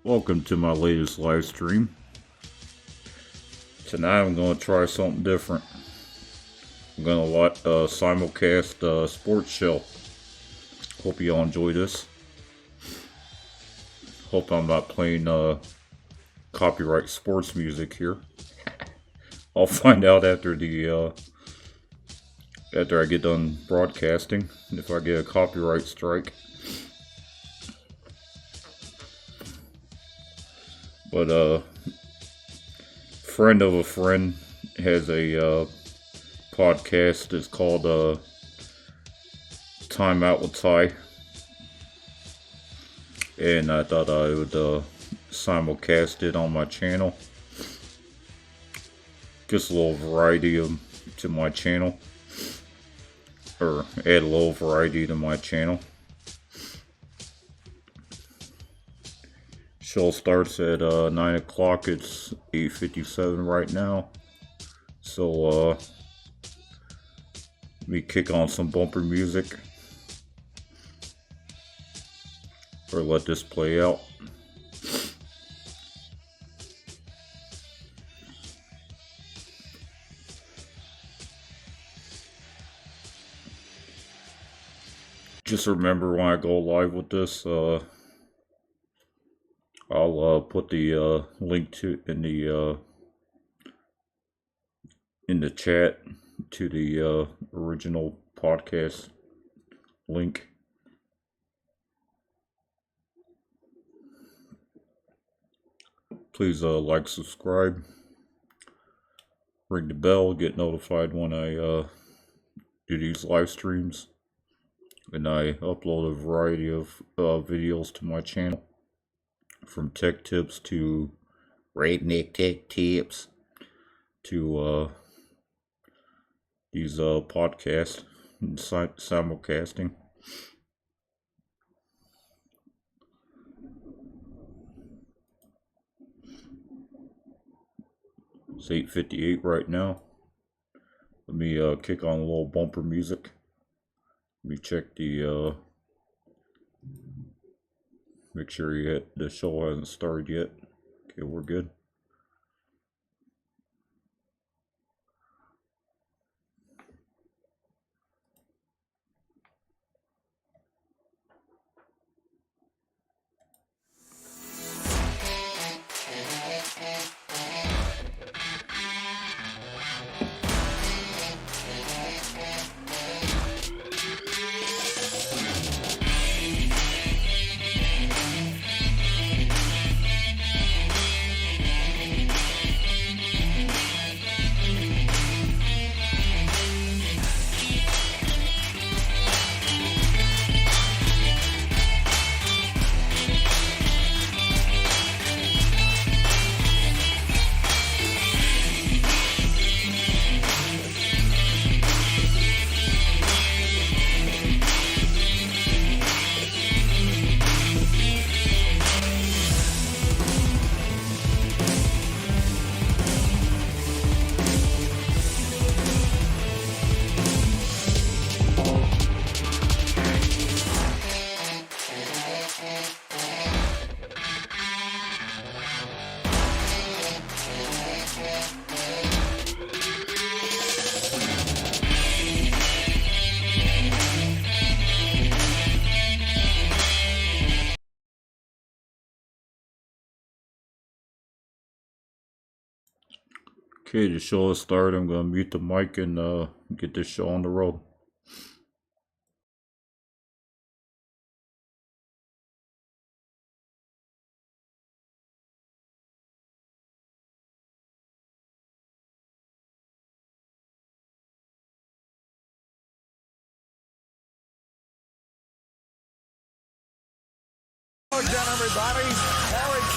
Welcome to my latest live stream. Tonight I'm going to try something different. I'm going to simulcast a sports show. Hope you all enjoy this. Hope I'm not playing copyright sports music here. I'll find out after I get done broadcasting if I get a copyright strike. But friend of a friend has a podcast. It's called Time Out with Ty, and I thought I would simulcast it on my channel. Just a little variety to my channel, or add a little variety to my channel. Show starts at 9 o'clock. It's 8:57 right now. So let me kick on some bumper music, or let this play out. Just remember, when I go live with this, I'll put the link to in the chat to the original podcast link. Please like, subscribe, ring the bell, get notified when I do these live streams, and I upload a variety of videos to my channel. From tech tips to redneck tech tips to these podcasts and simulcasting. It's 8:58 right now. Let me kick on a little bumper music. Let me check the make sure the show hasn't started yet. Okay, we're good. Okay, the show has started. I'm going to mute the mic and get this show on the road. Again, everybody,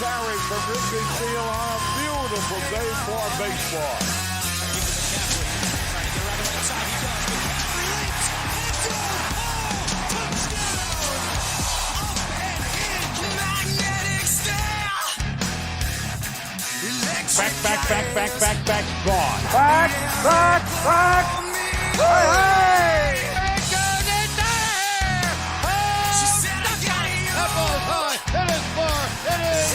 Carry from Wrigley Field on a beautiful day for baseball. Back, gone. Back. Hey! She said I got it. That ball's high. It is far. It is.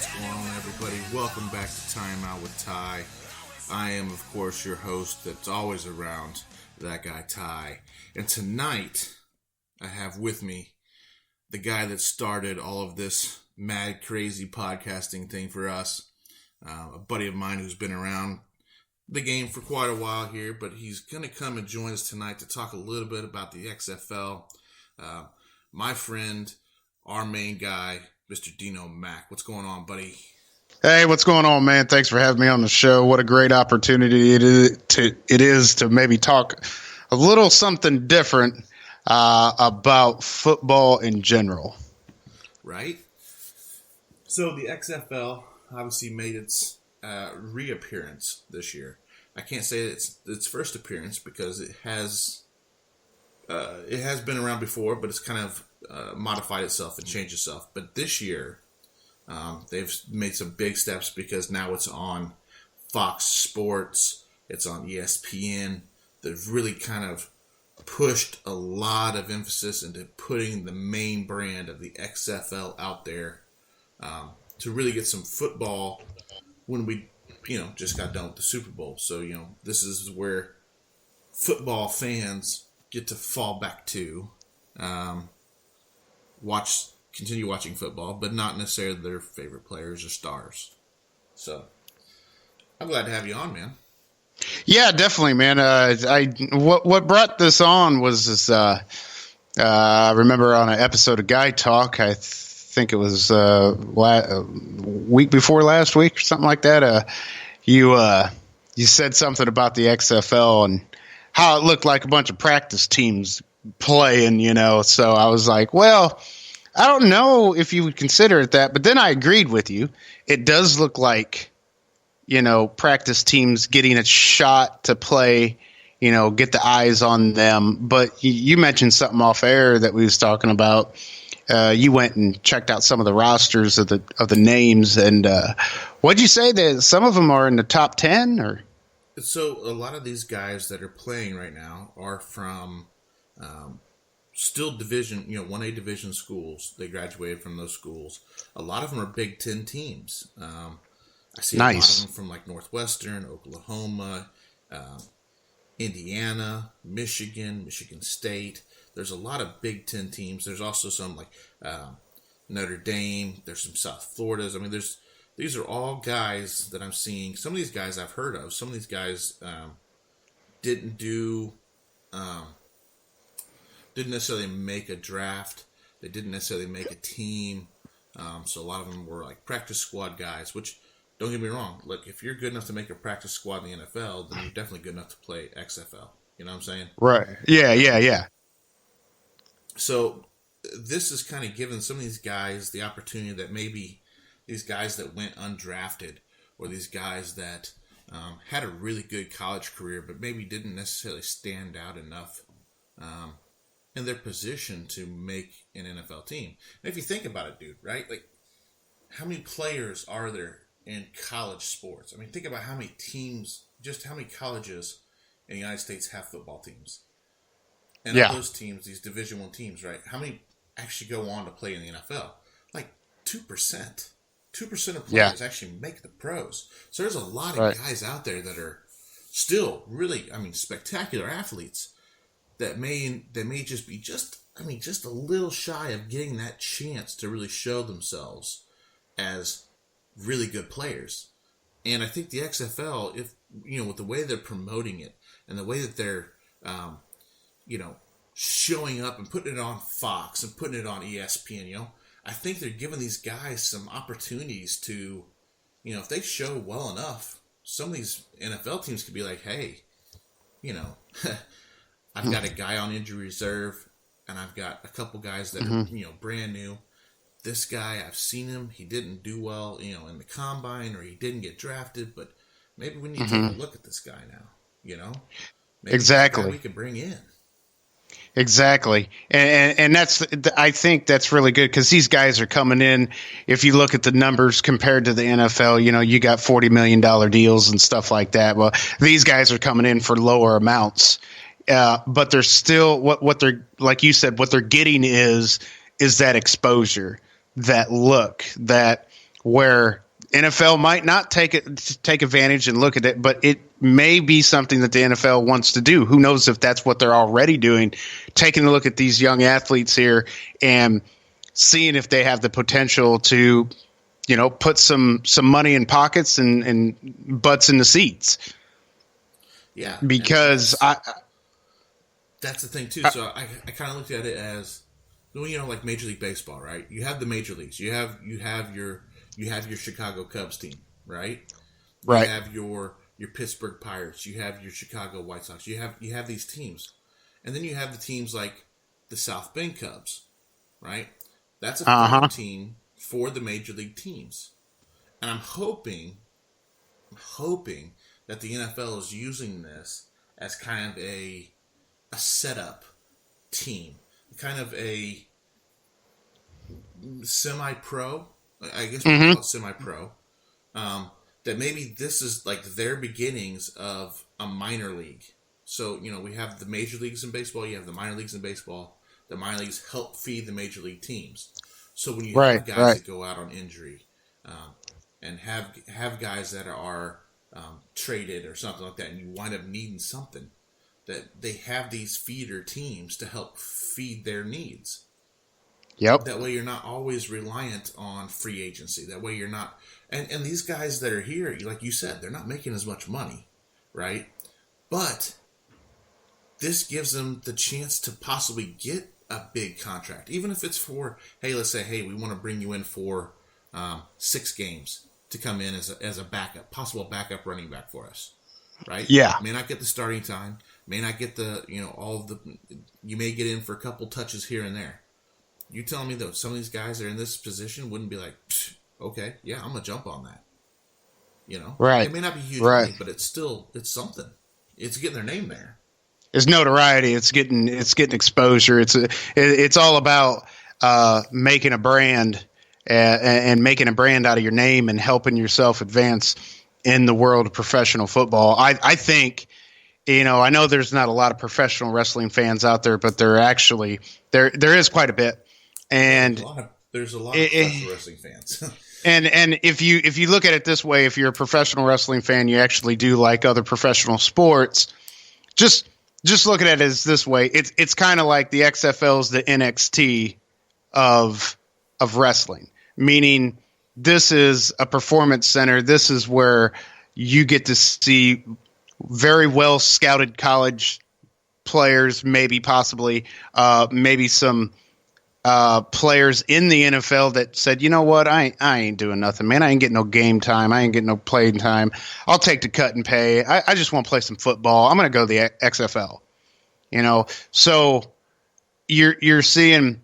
What's going on, everybody? Welcome back to Time Out with Ty. I am, of course, your host that's always around, that guy Ty. And tonight, I have with me the guy that started all of this mad, crazy podcasting thing for us. A buddy of mine who's been around the game for quite a while here, but he's going to come and join us tonight to talk a little bit about the XFL. My friend, our main guy, Mr. Dino Mack. What's going on, buddy? Hey, what's going on, man? Thanks for having me on the show. What a great opportunity it is to maybe talk a little something different about football in general. Right? So the XFL obviously made its reappearance this year. I can't say it's its first appearance because it has been around before, but it's kind of modified itself and changed itself. But this year, they've made some big steps because now it's on Fox Sports, it's on ESPN. They've really kind of pushed a lot of emphasis into putting the main brand of the XFL out there to really get some football when we, just got done with the Super Bowl. So, this is where football fans get to fall back to, continue watching football, but not necessarily their favorite players or stars. So, I'm glad to have you on, man. Yeah, definitely, man. What brought this on was this. I remember on an episode of Guy Talk, I think it was week before last week or something like that. You said something about the XFL and how it looked like a bunch of practice teams playing, So I was like, well, I don't know if you would consider it that, but then I agreed with you. It does look like, practice teams getting a shot to play, get the eyes on them. But you mentioned something off air that we was talking about. You went and checked out some of the rosters of the names, and what'd you say that some of them are in the top 10 or? So a lot of these guys that are playing right now are from still division, 1A division schools. They graduated from those schools. A lot of them are Big Ten teams. I see nice. A lot of them from like Northwestern, Oklahoma, Indiana, Michigan State. There's a lot of Big Ten teams. There's also some like Notre Dame. There's some South Floridas. I mean, these are all guys that I'm seeing. Some of these guys I've heard of. Some of these guys didn't necessarily make a draft. They didn't necessarily make a team. So a lot of them were like practice squad guys, which don't get me wrong. Look, if you're good enough to make a practice squad in the NFL, then you're definitely good enough to play XFL. You know what I'm saying? Right. Yeah. So this is kind of giving some of these guys the opportunity that maybe these guys that went undrafted or these guys that had a really good college career but maybe didn't necessarily stand out enough in their position to make an NFL team. And if you think about it, dude, right? Like, how many players are there in college sports? I mean, think about how many teams, just how many colleges in the United States have football teams. And of those teams, these Division I teams, right? How many actually go on to play in the NFL? Like 2%. 2% of players actually make the pros. So there's a lot of guys out there that are still really, spectacular athletes that may just be just a little shy of getting that chance to really show themselves as really good players. And I think the XFL, if with the way they're promoting it and the way that they're showing up and putting it on Fox and putting it on ESPN, I think they're giving these guys some opportunities to, if they show well enough, some of these NFL teams could be like, hey, I've got a guy on injury reserve and I've got a couple guys that are, brand new. This guy, I've seen him. He didn't do well, in the combine, or he didn't get drafted, but maybe we need to take a look at this guy now, Maybe exactly. We could bring in. Exactly. And I think that's really good because these guys are coming in. If you look at the numbers compared to the NFL, you got $40 million deals and stuff like that. Well, these guys are coming in for lower amounts. But they're still what they're, like you said, what they're getting is that exposure, that look, that where NFL might not take advantage and look at it, but it may be something that the NFL wants to do. Who knows if that's what they're already doing, taking a look at these young athletes here and seeing if they have the potential to, put some money in pockets and butts in the seats. Yeah. Because that's the thing too. So I kind of looked at it as, like Major League Baseball, right? You have the major leagues. You have your Chicago Cubs team, right? Right. You have your Pittsburgh Pirates. You have your Chicago White Sox. You have these teams, and then you have the teams like the South Bend Cubs, right? That's a farm team for the major league teams, and I'm hoping that the NFL is using this as kind of a setup team, kind of a semi-pro. I guess we call it semi-pro. That maybe this is like their beginnings of a minor league. So, we have the major leagues in baseball, you have the minor leagues in baseball. The minor leagues help feed the major league teams. So when you have guys that go out on injury, and have guys that are traded or something like that, and you wind up needing something, that they have these feeder teams to help feed their needs. Yep. That way you're not always reliant on free agency. That way you're not... And these guys that are here, like you said, they're not making as much money, right? But this gives them the chance to possibly get a big contract. Even if it's for, let's say, we want to bring you in for 6 games to come in as a backup, possible backup running back for us, right? Yeah. May not get the starting time, may not get the, all of the... You may get in for a couple touches here and there. You telling me that some of these guys that are in this position wouldn't be like, okay, yeah, I'm gonna jump on that. Right? It may not be huge money, but it's something. It's getting their name there. It's notoriety. It's getting exposure. It's all about making a brand and making a brand out of your name and helping yourself advance in the world of professional football. I think. I know there's not a lot of professional wrestling fans out there, but there is quite a bit. And there's a lot of professional wrestling fans. and if you look at it this way, if you're a professional wrestling fan, you actually do like other professional sports. Just look at it as this way. It's kind of like the XFL's the NXT of wrestling, meaning this is a performance center. This is where you get to see very well scouted college players, maybe possibly maybe some players in the NFL that said, you know what, I ain't doing nothing, man. I ain't getting no game time. I ain't getting no playing time. I'll take the cut and pay. I just want to play some football. I'm going to go to the XFL. So you're seeing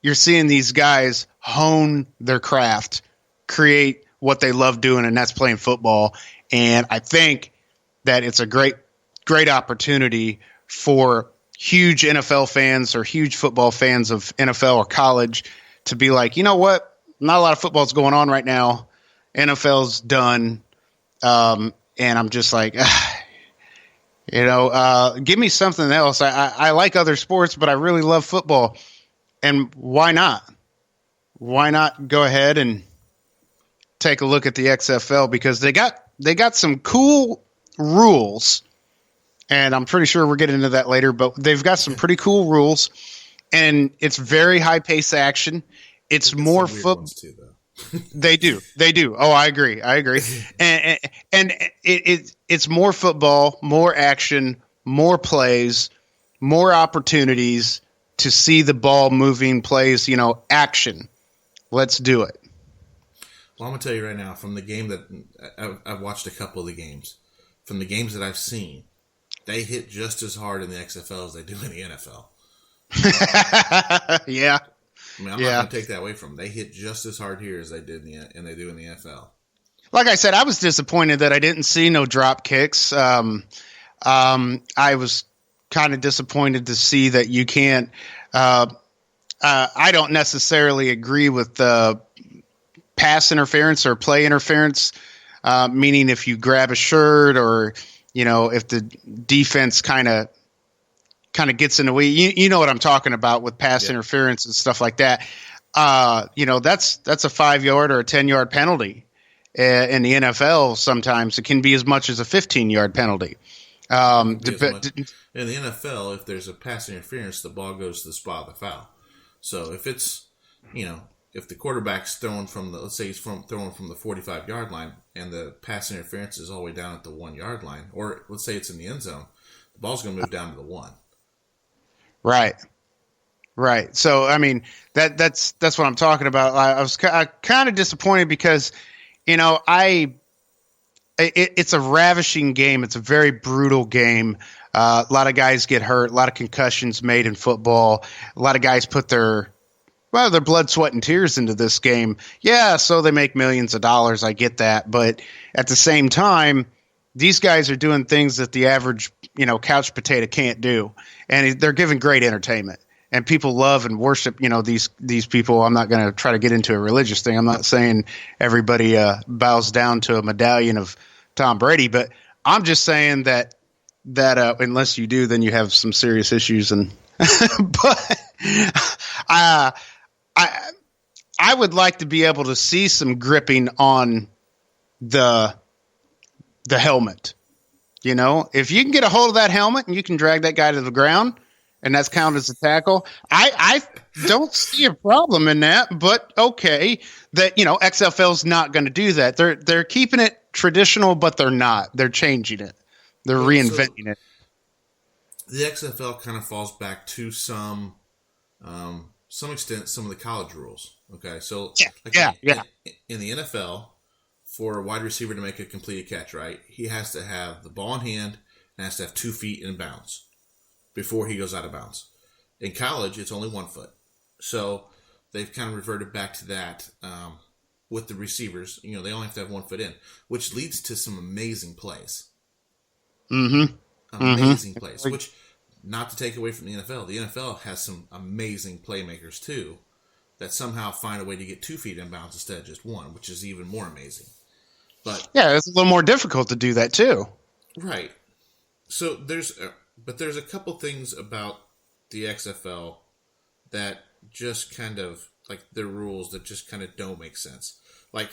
these guys hone their craft, create what they love doing, and that's playing football. And I think that it's a great opportunity for huge NFL fans or huge football fans of NFL or college to be like, you know what? Not a lot of football's going on right now. NFL's done. And I'm just like, give me something else. I like other sports, but I really love football. And why not? Why not go ahead and take a look at the XFL? Because they got some cool rules, and I'm pretty sure we're getting into that later, but they've got some pretty cool rules, and it's very high pace action. It's more football. They do. Oh, I agree. And it's more football, more action, more plays, more opportunities to see the ball moving plays, action. Let's do it. Well, I'm going to tell you right now, from the game that I've watched a couple of the games, from the games that I've seen, they hit just as hard in the XFL as they do in the NFL. Yeah. I mean, I'm not going to take that away from them. They hit just as hard here as they did and they do in the NFL. Like I said, I was disappointed that I didn't see no drop kicks. I was kind of disappointed to see that you can't. I don't necessarily agree with the pass interference or play interference, meaning if you grab a shirt or if the defense kind of gets in the way. You know what I'm talking about with pass interference and stuff like that. That's a 5-yard or a 10-yard penalty. In the NFL, sometimes it can be as much as a 15-yard penalty. In the NFL, if there's a pass interference, the ball goes to the spot of the foul. So if it's, if the quarterback's throwing from let's say he's throwing from the 45-yard line and the pass interference is all the way down at the 1-yard line, or let's say it's in the end zone, the ball's going to move down to the 1. Right. So, I mean, that's what I'm talking about. I was kind of disappointed because, it's a ravishing game. It's a very brutal game. A lot of guys get hurt. A lot of concussions made in football. A lot of guys put their blood, sweat, and tears into this game. Yeah, so they make millions of dollars. I get that. But at the same time, these guys are doing things that the average, couch potato can't do. And they're giving great entertainment. And people love and worship, these people. I'm not going to try to get into a religious thing. I'm not saying everybody bows down to a medallion of Tom Brady, but I'm just saying that unless you do, then you have some serious issues. And but I would like to be able to see some gripping on the helmet. If you can get a hold of that helmet and you can drag that guy to the ground, and that's counted as a tackle, I don't see a problem in that. But okay, that XFL's not going to do that. They're keeping it traditional, but they're not. They're changing it. They're reinventing it. The XFL kind of falls back to some extent some of the college rules. Okay, so in the NFL, for a wide receiver to make a completed catch, right, he has to have the ball in hand and has to have 2 feet in bounds before he goes out of bounds. In college, it's only 1 foot. So they've kind of reverted back to that with the receivers. They only have to have 1 foot in, which leads to some amazing plays. Amazing plays, which, not to take away from the NFL has some amazing playmakers too that somehow find a way to get 2 feet in bounds instead of just 1, which is even more amazing. But yeah, it's a little more difficult to do that too. Right. So there's a couple things about the XFL that just kind of, like, their rules that just kind of don't make sense. Like,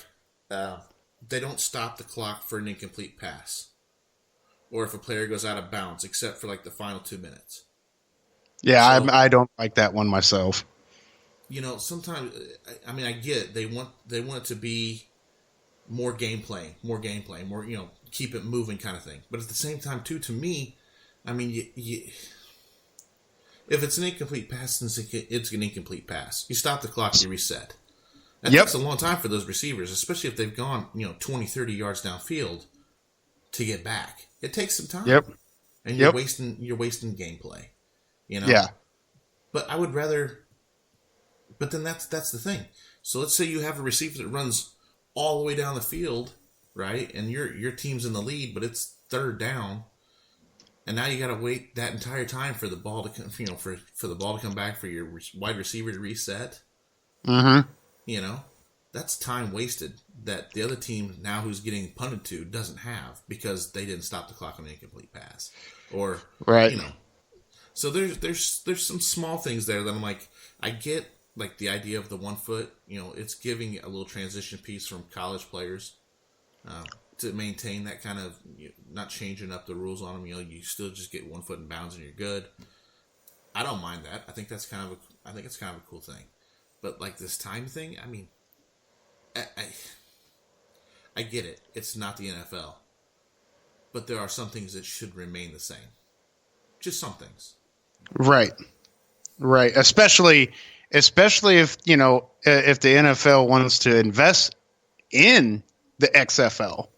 they don't stop the clock for an incomplete pass, or if a player goes out of bounds, except for like the final 2 minutes. Yeah, so, I don't like that one myself. Sometimes, I mean, I get it. They want it to be more gameplay, more, keep it moving kind of thing. But at the same time, too, to me, I mean, if it's an incomplete pass, it's an incomplete pass. You stop the clock, you reset. That takes a long time for those receivers, especially if they've gone, 20, 30 yards downfield to get back. It takes some time. Yep. And you're wasting gameplay. Yeah. But I would rather. But then that's the thing. So let's say you have a receiver that runs all the way down the field, right? And your team's in the lead, but it's 3rd down, and now you got to wait that entire time for the ball to come, for the ball to come back for your wide receiver to reset. Mm-hmm. That's time wasted that the other team now who's getting punted to doesn't have because they didn't stop the clock on an incomplete pass, or right. So there's some small things there that I'm like, I get, like, the idea of the 1 foot. It's giving a little transition piece from college players to maintain that kind of, not changing up the rules on them. You still just get 1 foot in bounds and you're good. I don't mind that. I think it's kind of a cool thing. But like this time thing, I mean, I get it. It's not the NFL. But there are some things that should remain the same. Just some things. Right. Especially if, if the NFL wants to invest in the XFL,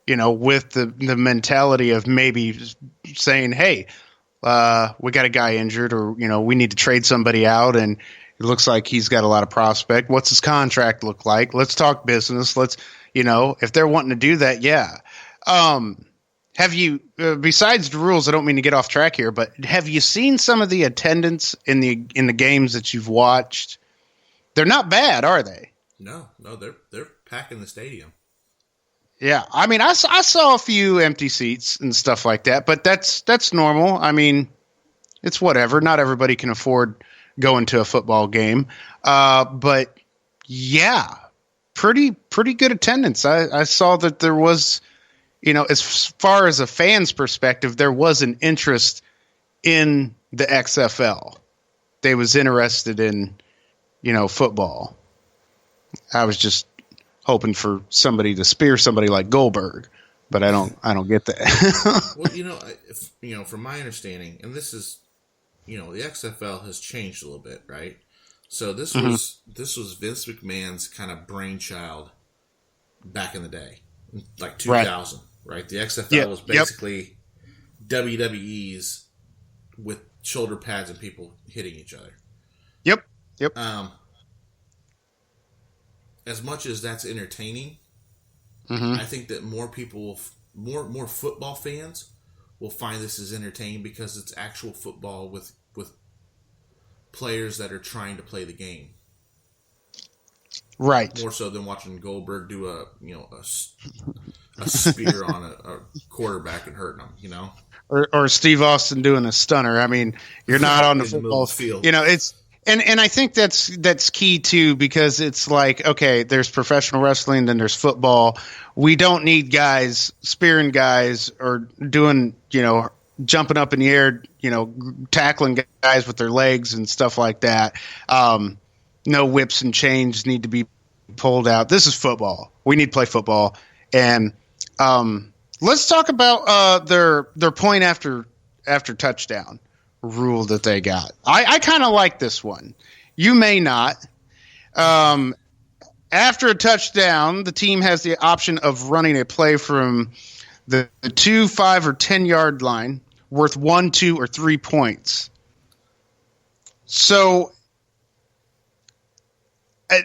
with the mentality of maybe saying, hey, we got a guy injured, or, we need to trade somebody out, and it looks like he's got a lot of prospect. What's his contract look like? Let's talk business. Let's, if they're wanting to do that, yeah. Have you, besides the rules, I don't mean to get off track here, but have you seen some of the attendance in the games that you've watched? They're not bad, are they? No, they're packing the stadium. Yeah, I mean, I saw a few empty seats and stuff like that, but that's normal. I mean, it's whatever. Not everybody can afford going to a football game. But yeah, pretty good attendance. I saw that there was, as far as a fan's perspective, there was an interest in the XFL. They was interested in, football. I was just hoping for somebody to spear somebody like Goldberg, but I don't get that. Well, from my understanding, and this is, the XFL has changed a little bit, right? So this was Vince McMahon's kind of brainchild back in the day, like 2000, right? The XFL was basically WWE's with shoulder pads and people hitting each other. Yep. As much as that's entertaining, I think that more people, more football fans will find this as entertaining because it's actual football with players that are trying to play the game. Right. More so than watching Goldberg do a spear on a quarterback and hurting them, Or Steve Austin doing a stunner. I mean, you're not on the football field. It's and I think that's key too, because it's like, okay, there's professional wrestling, then there's football. We don't need guys spearing guys or doing, jumping up in the air, tackling guys with their legs and stuff like that. No whips and chains need to be pulled out. This is football. We need to play football. And let's talk about their point after touchdown rule that they got. I kind of like this one. You may not. After a touchdown, the team has the option of running a play from the 2, 5, or 10-yard line worth 1, 2, or 3 points. So, and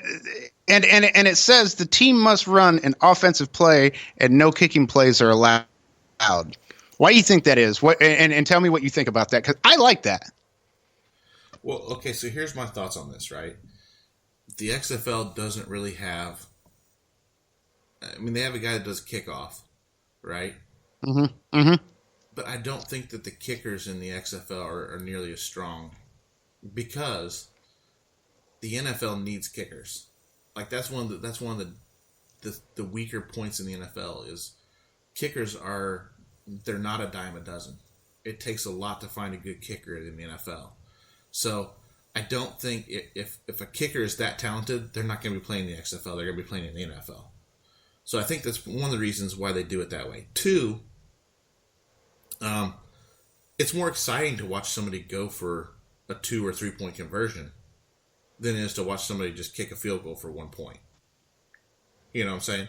it says the team must run an offensive play and no kicking plays are allowed. Why do you think that is? And tell me what you think about that, because I like that. Well, okay, so here's my thoughts on this, right? The XFL doesn't really have... I mean, they have a guy that does kickoff, right? But I don't think that the kickers in the XFL are nearly as strong because the NFL needs kickers. Like, that's one of the weaker points in the NFL is kickers they're not a dime a dozen. It takes a lot to find a good kicker in the NFL. So I don't think if a kicker is that talented, they're not going to be playing the XFL. They're going to be playing in the NFL. So I think that's one of the reasons why they do it that way. 2, it's more exciting to watch somebody go for a 2 or 3 point conversion than it is to watch somebody just kick a field goal for 1 point. You know what I'm saying?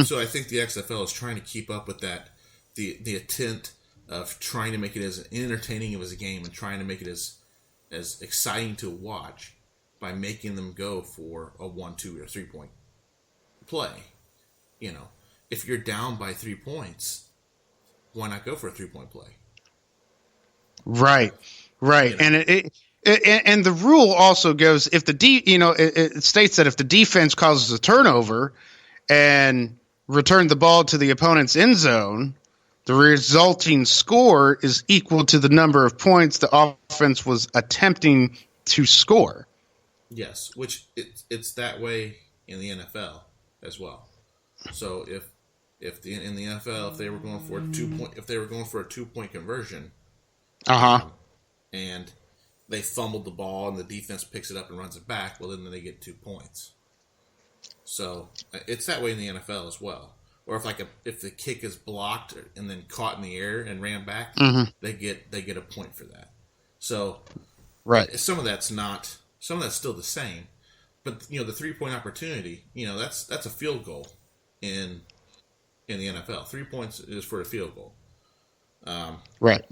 So I think the XFL is trying to keep up with that, the intent of trying to make it as entertaining as a game and trying to make it as exciting to watch by making them go for a 1, 2, or 3 point play. If you're down by 3 points, why not go for a 3 point play? Right. And and the rule also goes, if it states that if the defense causes a turnover and return the ball to the opponent's end zone, the resulting score is equal to the number of points the offense was attempting to score. Yes, which it's that way in the NFL as well. So in the NFL, if they were going for a 2 point conversion, and they fumbled the ball and the defense picks it up and runs it back, well, then they get 2 points. So it's that way in the NFL as well. Or if the kick is blocked and then caught in the air and ran back, they get a point for that. So some of that's still the same, but the 3 point opportunity, that's a field goal in the NFL. 3 points is for a field goal. Right.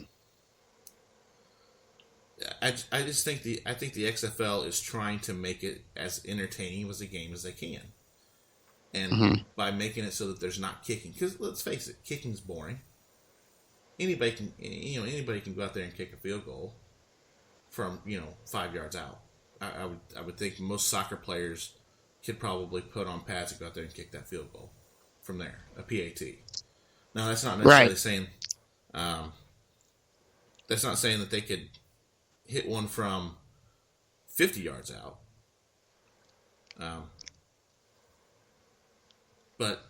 I think the XFL is trying to make it as entertaining as a game as they can. And by making it so that there's not kicking, because let's face it, kicking's boring. Anybody can go out there and kick a field goal from 5 yards out. I would think most soccer players could probably put on pads and go out there and kick that field goal from there, a PAT. Now that's not necessarily saying that's not saying that they could hit one from 50 yards out. But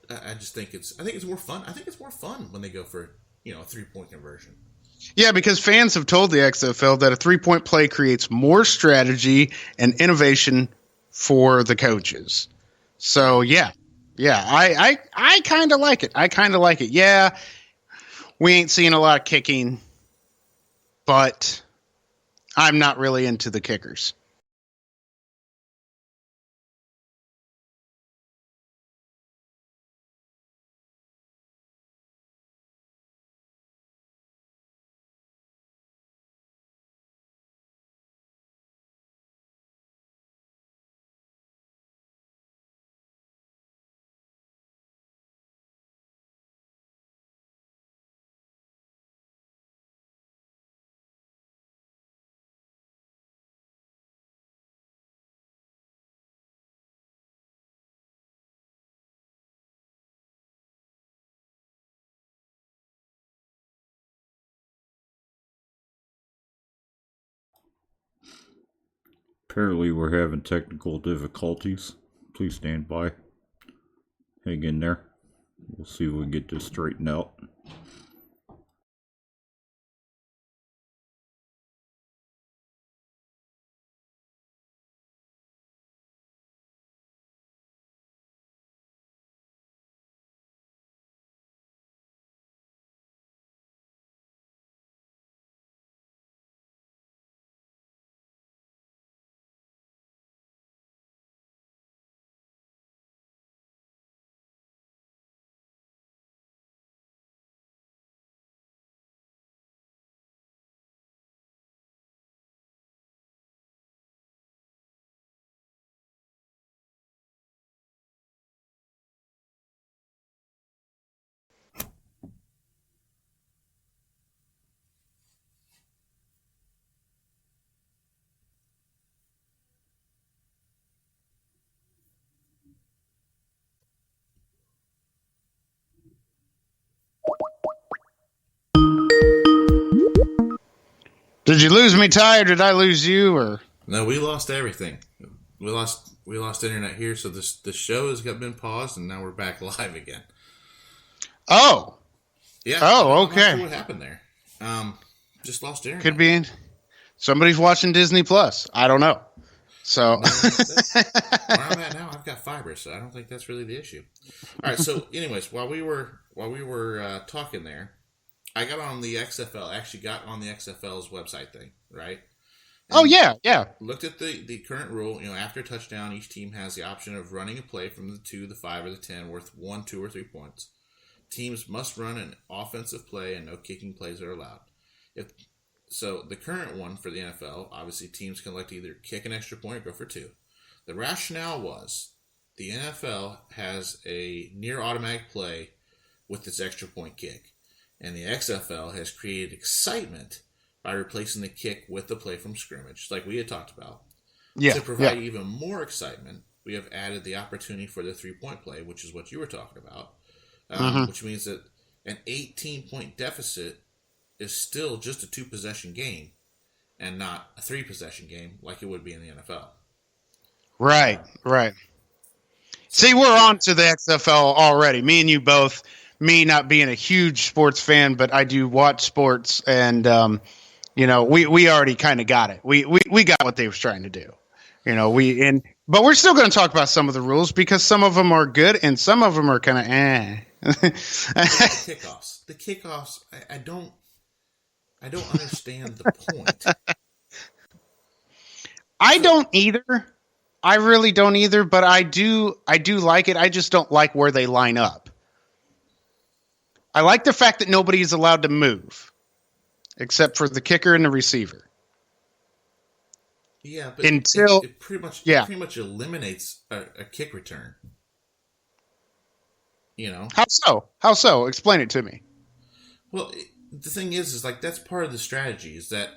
I just think it's more fun. I think it's more fun when they go for, a 3-point conversion. Yeah, because fans have told the XFL that a 3-point play creates more strategy and innovation for the coaches. So yeah, I kind of like it. Yeah, we ain't seeing a lot of kicking, but I'm not really into the kickers. Apparently, we're having technical difficulties. Please stand by. Hang in there. We'll see if we can get this straightened out. Did you lose me, Ty, or did I lose you? Or No, we lost everything. We lost internet here, so the show has been paused, and now we're back live again. oh, Yeah. Oh, I'm not okay. sure what happened there? Just lost internet. could be somebody's watching Disney Plus. I don't know. So Where I'm at now, I've got fiber, so I don't think that's really the issue. All right. So, anyways, while we were talking there, I got on the XFL. Actually, got on the XFL's website thing, right? And yeah. looked at the current rule. After a touchdown, each team has the option of running a play from the 2, the 5, or the 10 worth 1, 2, or 3 points. Teams must run an offensive play, and no kicking plays are allowed. So the current one for the NFL, obviously teams can elect to either kick an extra point or go for 2. The rationale was the NFL has a near automatic play with this extra point kick, and the XFL has created excitement by replacing the kick with the play from scrimmage, like we had talked about. Yeah. To provide even more excitement, we have added the opportunity for the 3-point play, which is what you were talking about, which means that an 18-point deficit is still just a 2-possession game and not a 3-possession game like it would be in the NFL. Right. See, we're on to the XFL already. Me and you both. Me not being a huge sports fan, but I do watch sports, and we already kind of got it. We got what they were trying to do. But we're still going to talk about some of the rules because some of them are good and some of them are kind of The kickoffs. I don't understand the point. I don't either. I really don't either, but I do like it. I just don't like where they line up. I like the fact that nobody is allowed to move except for the kicker and the receiver. Yeah, but Until it pretty much eliminates a kick return. How so? Explain it to me. Well, the thing is like that's part of the strategy is that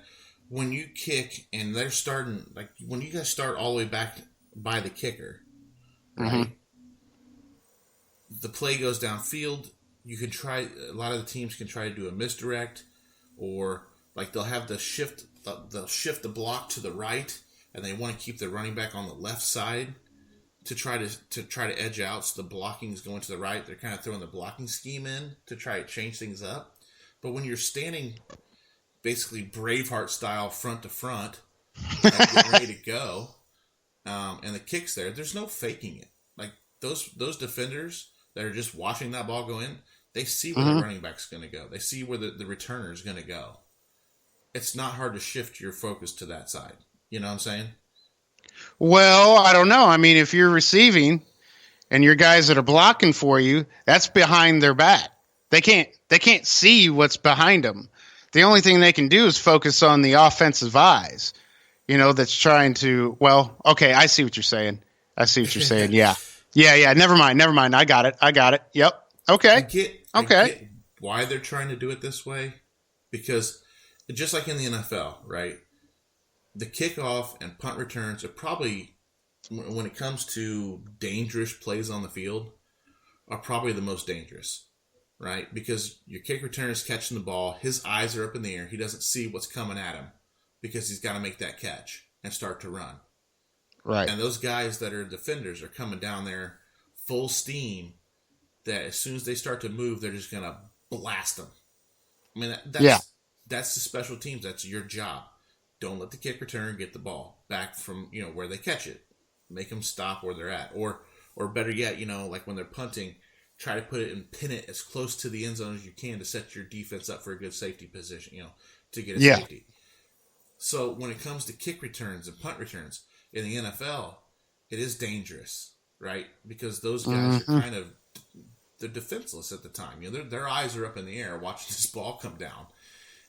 when you kick and they're starting, like when you guys start all the way back by the kicker, right? The play goes downfield. You can try. A lot of the teams can try to do a misdirect, or Like they'll have they'll shift the block to the right, and they want to keep the running back on the left side to try to edge out. So the blocking is going to the right. They're kind of throwing the blocking scheme in to try to change things up. But when you're standing basically Braveheart style front to front, getting ready to go, and the kick's there's no faking it. Like those defenders that are just watching that ball go in, they see where the running back's going to go. They see where the returner is going to go. It's not hard to shift your focus to that side. You know what I'm saying? Well, I don't know. I mean, if you're receiving and your guys that are blocking for you, that's behind their back. They can't see what's behind them. The only thing they can do is focus on the offensive eyes, that's trying to, well, okay, I see what you're saying. Yeah. Yeah. Never mind. I got it. Yep. Okay. I get why they're trying to do it this way, because just like in the NFL, right? The kickoff and punt returns are probably, when it comes to dangerous plays on the field, are probably the most dangerous, right? Because your kick returner is catching the ball, his eyes are up in the air, he doesn't see what's coming at him because he's got to make that catch and start to run. Right. And those guys that are defenders are coming down there full steam, that as soon as they start to move, they're just going to blast them. I mean, that's the special teams. That's your job. Don't let the kick returner get the ball back from, where they catch it. Make them stop where they're at. Or better yet, like when they're punting, try to put it and pin it as close to the end zone as you can to set your defense up for a good safety position, to get a safety. So when it comes to kick returns and punt returns in the NFL, it is dangerous, right? Because those guys are kind of, they're defenseless at the time. Their eyes are up in the air watching this ball come down.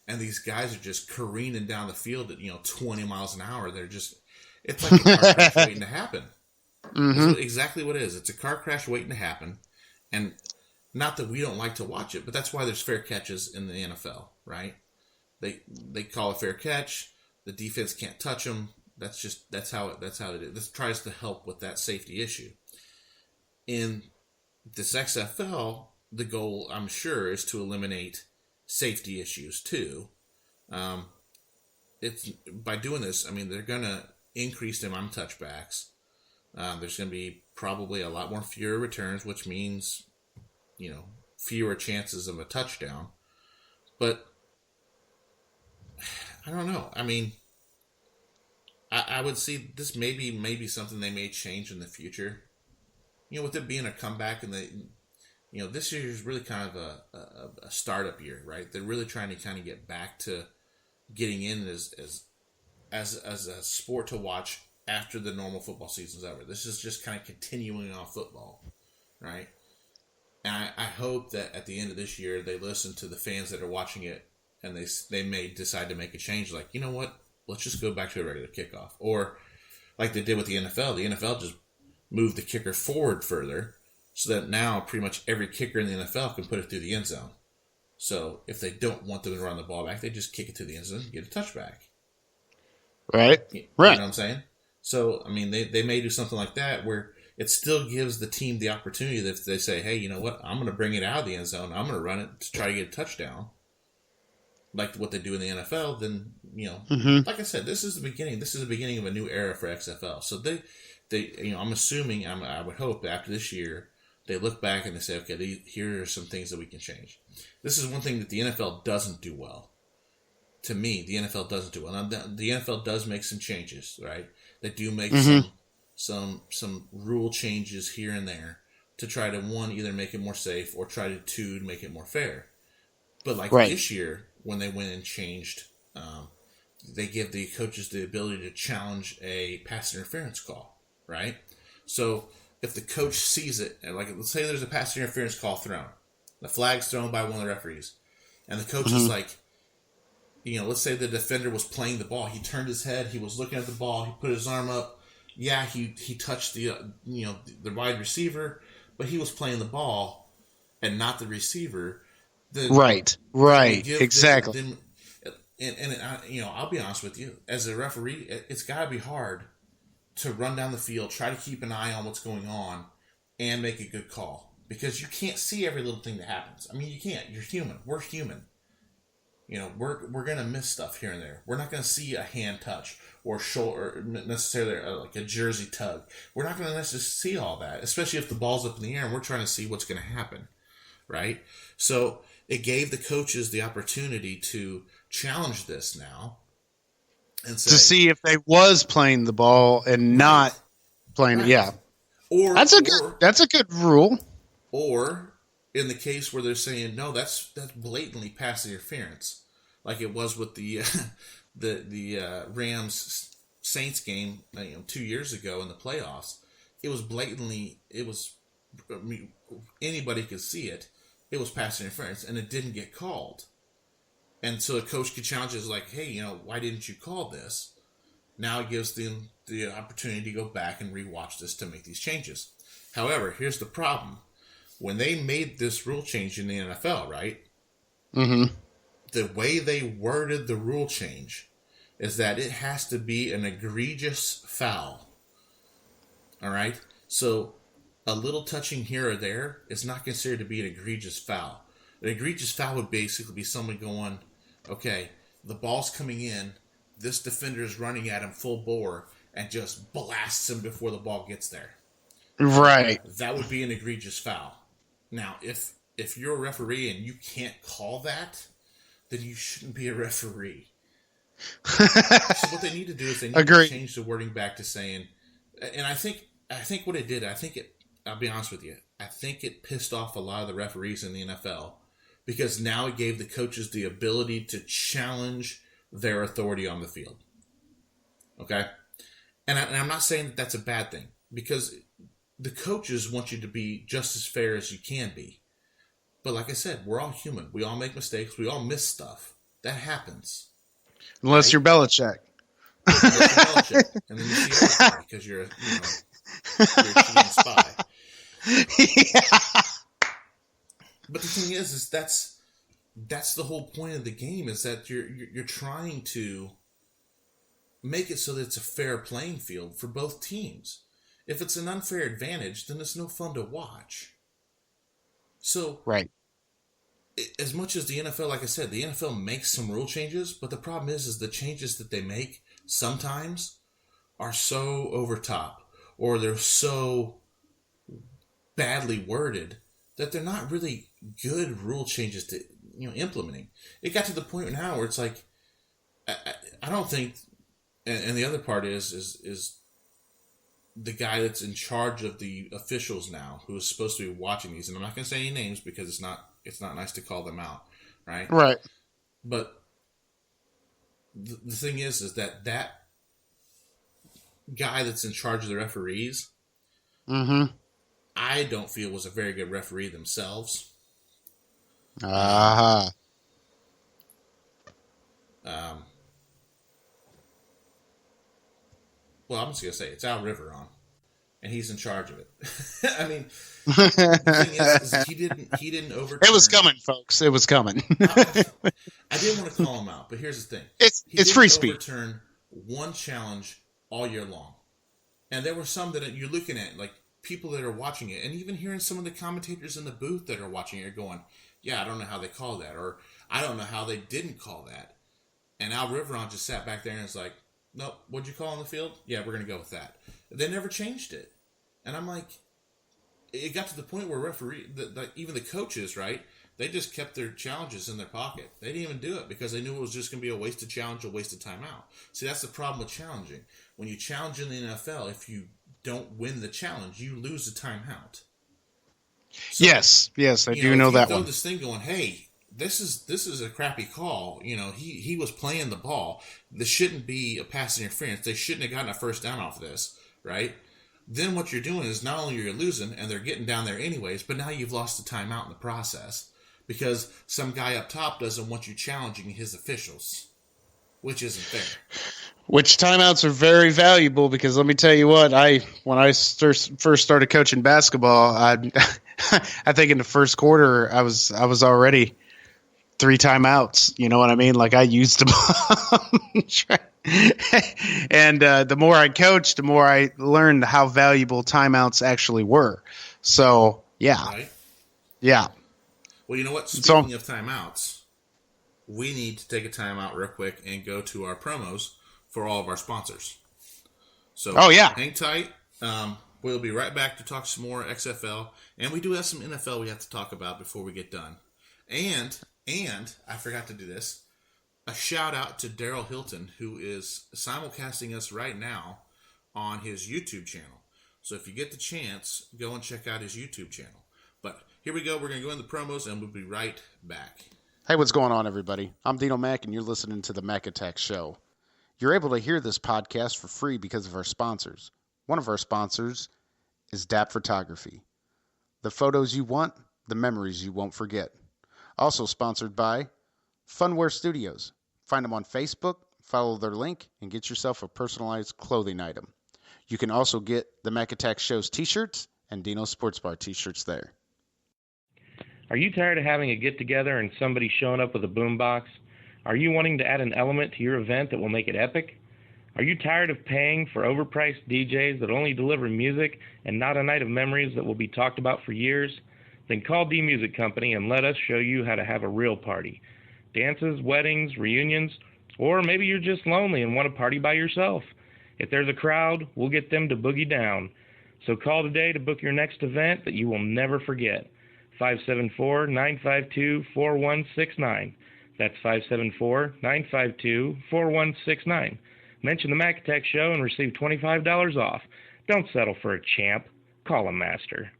And these guys are just careening down the field at 20 miles an hour. It's like a car crash waiting to happen. That's exactly what it is. It's a car crash waiting to happen. And not that we don't like to watch it, but that's why there's fair catches in the NFL, right? They call a fair catch. The defense can't touch them. That's how it is. This tries to help with that safety issue. In this XFL, the goal, I'm sure, is to eliminate safety issues too. It's by doing this, I mean, they're going to increase the amount of touchbacks. There's going to be probably a lot more fewer returns, which means, fewer chances of a touchdown. But I don't know. I mean, I would see this maybe something they may change in the future. With it being a comeback, and this year is really kind of a startup year, right? They're really trying to kind of get back to getting in as a sport to watch after the normal football season's over. This is just kind of continuing on football, right? And I hope that at the end of this year, they listen to the fans that are watching it, and they may decide to make a change. Like, you know what? Let's just go back to a regular kickoff. Or like they did with the NFL. The NFL just moved the kicker forward further, so that now pretty much every kicker in the NFL can put it through the end zone. So if they don't want them to run the ball back, they just kick it to the end zone and get a touchback. Right. You know what I'm saying? So, I mean, they may do something like that where it still gives the team the opportunity that if they say, hey, you know what, I'm going to bring it out of the end zone, I'm going to run it to try to get a touchdown, like what they do in the NFL, then, like I said, this is the beginning. This is the beginning of a new era for XFL. So they I'm assuming, I would hope after this year, they look back and they say, okay, here are some things that we can change. This is one thing that the NFL doesn't do well. To me, the NFL doesn't do well. Now, the NFL does make some changes, right? They do make some rule changes here and there to try to, one, either make it more safe or try to, two, make it more fair. But like this year, when they went and changed, they give the coaches the ability to challenge a pass interference call, right? So if the coach sees it, and like let's say there's a pass interference call thrown, the flag's thrown by one of the referees, and the coach is like, let's say the defender was playing the ball, he turned his head, he was looking at the ball, he put his arm up, he touched the the wide receiver, but he was playing the ball and not the receiver. Right, exactly. I'll be honest with you, as a referee, it's got to be hard to run down the field, try to keep an eye on what's going on, and make a good call. Because you can't see every little thing that happens. I mean, you can't. You're human. We're human. we're gonna miss stuff here and there. We're not gonna see a hand touch or shoulder, or necessarily like a jersey tug. We're not gonna necessarily see all that, especially if the ball's up in the air and we're trying to see what's gonna happen, right? So it gave the coaches the opportunity to challenge this now and say, to see if they was playing the ball and not playing. Right. Yeah, or that's a good rule. Or in the case where they're saying no, that's blatantly pass interference, like it was with the Rams Saints game 2 years ago in the playoffs. It was blatantly, anybody could see it. It was pass interference, and it didn't get called. And so a coach could challenge it like, hey, why didn't you call this? Now it gives them the opportunity to go back and rewatch this to make these changes. However, here's the problem. When they made this rule change in the NFL, right? Mm-hmm. The way they worded the rule change is that it has to be an egregious foul. All right? So a little touching here or there is not considered to be an egregious foul. An egregious foul would basically be someone going, okay, the ball's coming in, this defender is running at him full bore and just blasts him before the ball gets there. Right. That would be an egregious foul. Now, if you're a referee and you can't call that, then you shouldn't be a referee. So what they need to do is they need to change the wording back to saying, and I think what it did, I'll be honest with you, I think it pissed off a lot of the referees in the NFL because now it gave the coaches the ability to challenge their authority on the field. Okay? And I'm not saying that that's a bad thing because the coaches want you to be just as fair as you can be. But like I said, we're all human. We all make mistakes. We all miss stuff. That happens. Unless you're Belichick. And then you see everything because you're a cheating spy. Yeah. But the thing is that's the whole point of the game is that you're trying to make it so that it's a fair playing field for both teams. If it's an unfair advantage, then it's no fun to watch. So, right. As much as the NFL, like I said, the NFL makes some rule changes, but the problem is the changes that they make sometimes are so over top or they're so badly worded that they're not really good rule changes to implementing. It got to the point now where it's like I don't think, and the other part is the guy that's in charge of the officials now, who is supposed to be watching these, and I'm not going to say any names because it's not nice to call them out, right? Right. But the thing is that guy that's in charge of the referees, mm-hmm. I don't feel was a very good referee themselves. Uh-huh. Well, I'm just going to say it's Al Riveron, and he's in charge of it. I mean, the thing is he didn't overturn. It was coming, folks. It was coming. I didn't want to call him out, but here's the thing. It's free speech. He didn't overturn one challenge all year long. And there were some that you're looking at, like people that are watching it, and even hearing some of the commentators in the booth that are watching it are going, yeah, I don't know how they call that, or I don't know how they didn't call that. And Al Riveron just sat back there and was like, nope, what'd you call on the field? Yeah, we're going to go with that. They never changed it. And I'm like, it got to the point where even the coaches, right, they just kept their challenges in their pocket. They didn't even do it because they knew it was just going to be a wasted challenge, a wasted timeout. See, that's the problem with challenging. When you challenge in the NFL, if you don't win the challenge, you lose the timeout. So, yes, I do know that one. This thing going, hey, this is a crappy call. He was playing the ball. This shouldn't be a pass interference. They shouldn't have gotten a first down off this, right? Then what you're doing is not only you're losing, and they're getting down there anyways, but now you've lost the timeout in the process because some guy up top doesn't want you challenging his officials, which isn't fair. Which timeouts are very valuable because let me tell you what, when I first started coaching basketball, I think in the first quarter I was already 3 timeouts. You know what I mean? Like I used them. And the more I coached, the more I learned how valuable timeouts actually were. So, yeah. Right? Yeah. Well, you know what? Speaking of timeouts, we need to take a time out real quick and go to our promos for all of our sponsors. So hang tight. We'll be right back to talk some more XFL, and we do have some NFL we have to talk about before we get done. And I forgot to do this. A shout out to Daryl Hilton, who is simulcasting us right now on his YouTube channel. So if you get the chance, go and check out his YouTube channel. But here we go. We're going to go into promos, and we'll be right back. Hey, what's going on, everybody? I'm Dino Mack, and you're listening to the Mac Attack Show. You're able to hear this podcast for free because of our sponsors. One of our sponsors is DAP Photography. The photos you want, the memories you won't forget. Also sponsored by Funwear Studios. Find them on Facebook, follow their link, and get yourself a personalized clothing item. You can also get the Mac Attack Show's t-shirts and Dino Sports Bar t-shirts there. Are you tired of having a get-together and somebody showing up with a boombox? Are you wanting to add an element to your event that will make it epic? Are you tired of paying for overpriced DJs that only deliver music and not a night of memories that will be talked about for years? Then call D Music Company and let us show you how to have a real party. Dances, weddings, reunions, or maybe you're just lonely and want to party by yourself. If there's a crowd, we'll get them to boogie down. So call today to book your next event that you will never forget. 574-952-4169. That's 574-952-4169. Mention the Mac Attack Show and receive $25 off. Don't settle for a champ. Call a master.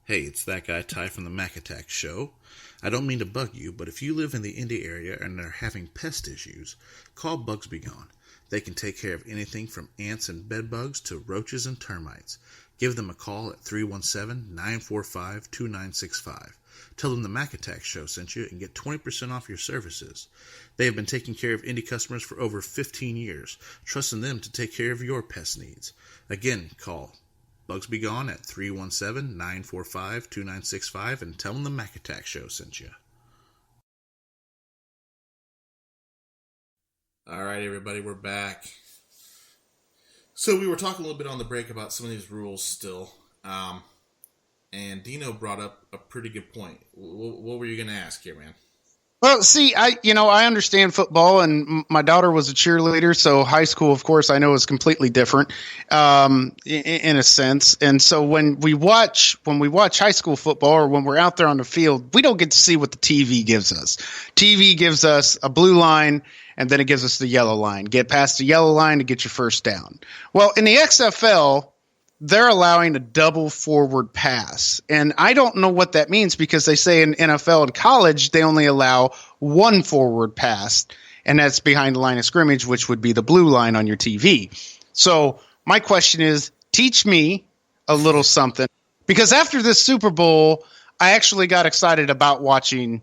Hey, it's that guy Ty from the Mac Attack Show. I don't mean to bug you, but if you live in the Indy area and are having pest issues, call Bugs Be Gone. They can take care of anything from ants and bed bugs to roaches and termites. Give them a call at 317-945-2965. Tell them the Mac Attack Show sent you and get 20% off your services. They have been taking care of Indy customers for over 15 years, trusting them to take care of your pest needs. Again, call Bugs Be Gone at 317-945-2965 and tell them the Mac Attack Show sent you. All right, everybody, we're back. So we were talking a little bit on the break about some of these rules still, and Dino brought up a pretty good point. What were you going to ask here, man? Well, see, I understand football, and my daughter was a cheerleader, so high school, of course, I know is completely different, in a sense. And so when we watch high school football, or when we're out there on the field, we don't get to see what the TV gives us. TV gives us a blue line, and then it gives us the yellow line. Get past the yellow line to get your first down. Well, in the XFL, they're allowing a double forward pass. And I don't know what that means, because they say in NFL and college, they only allow one forward pass, and that's behind the line of scrimmage, which would be the blue line on your TV. So my question is, teach me a little something, because after this Super Bowl, I actually got excited about watching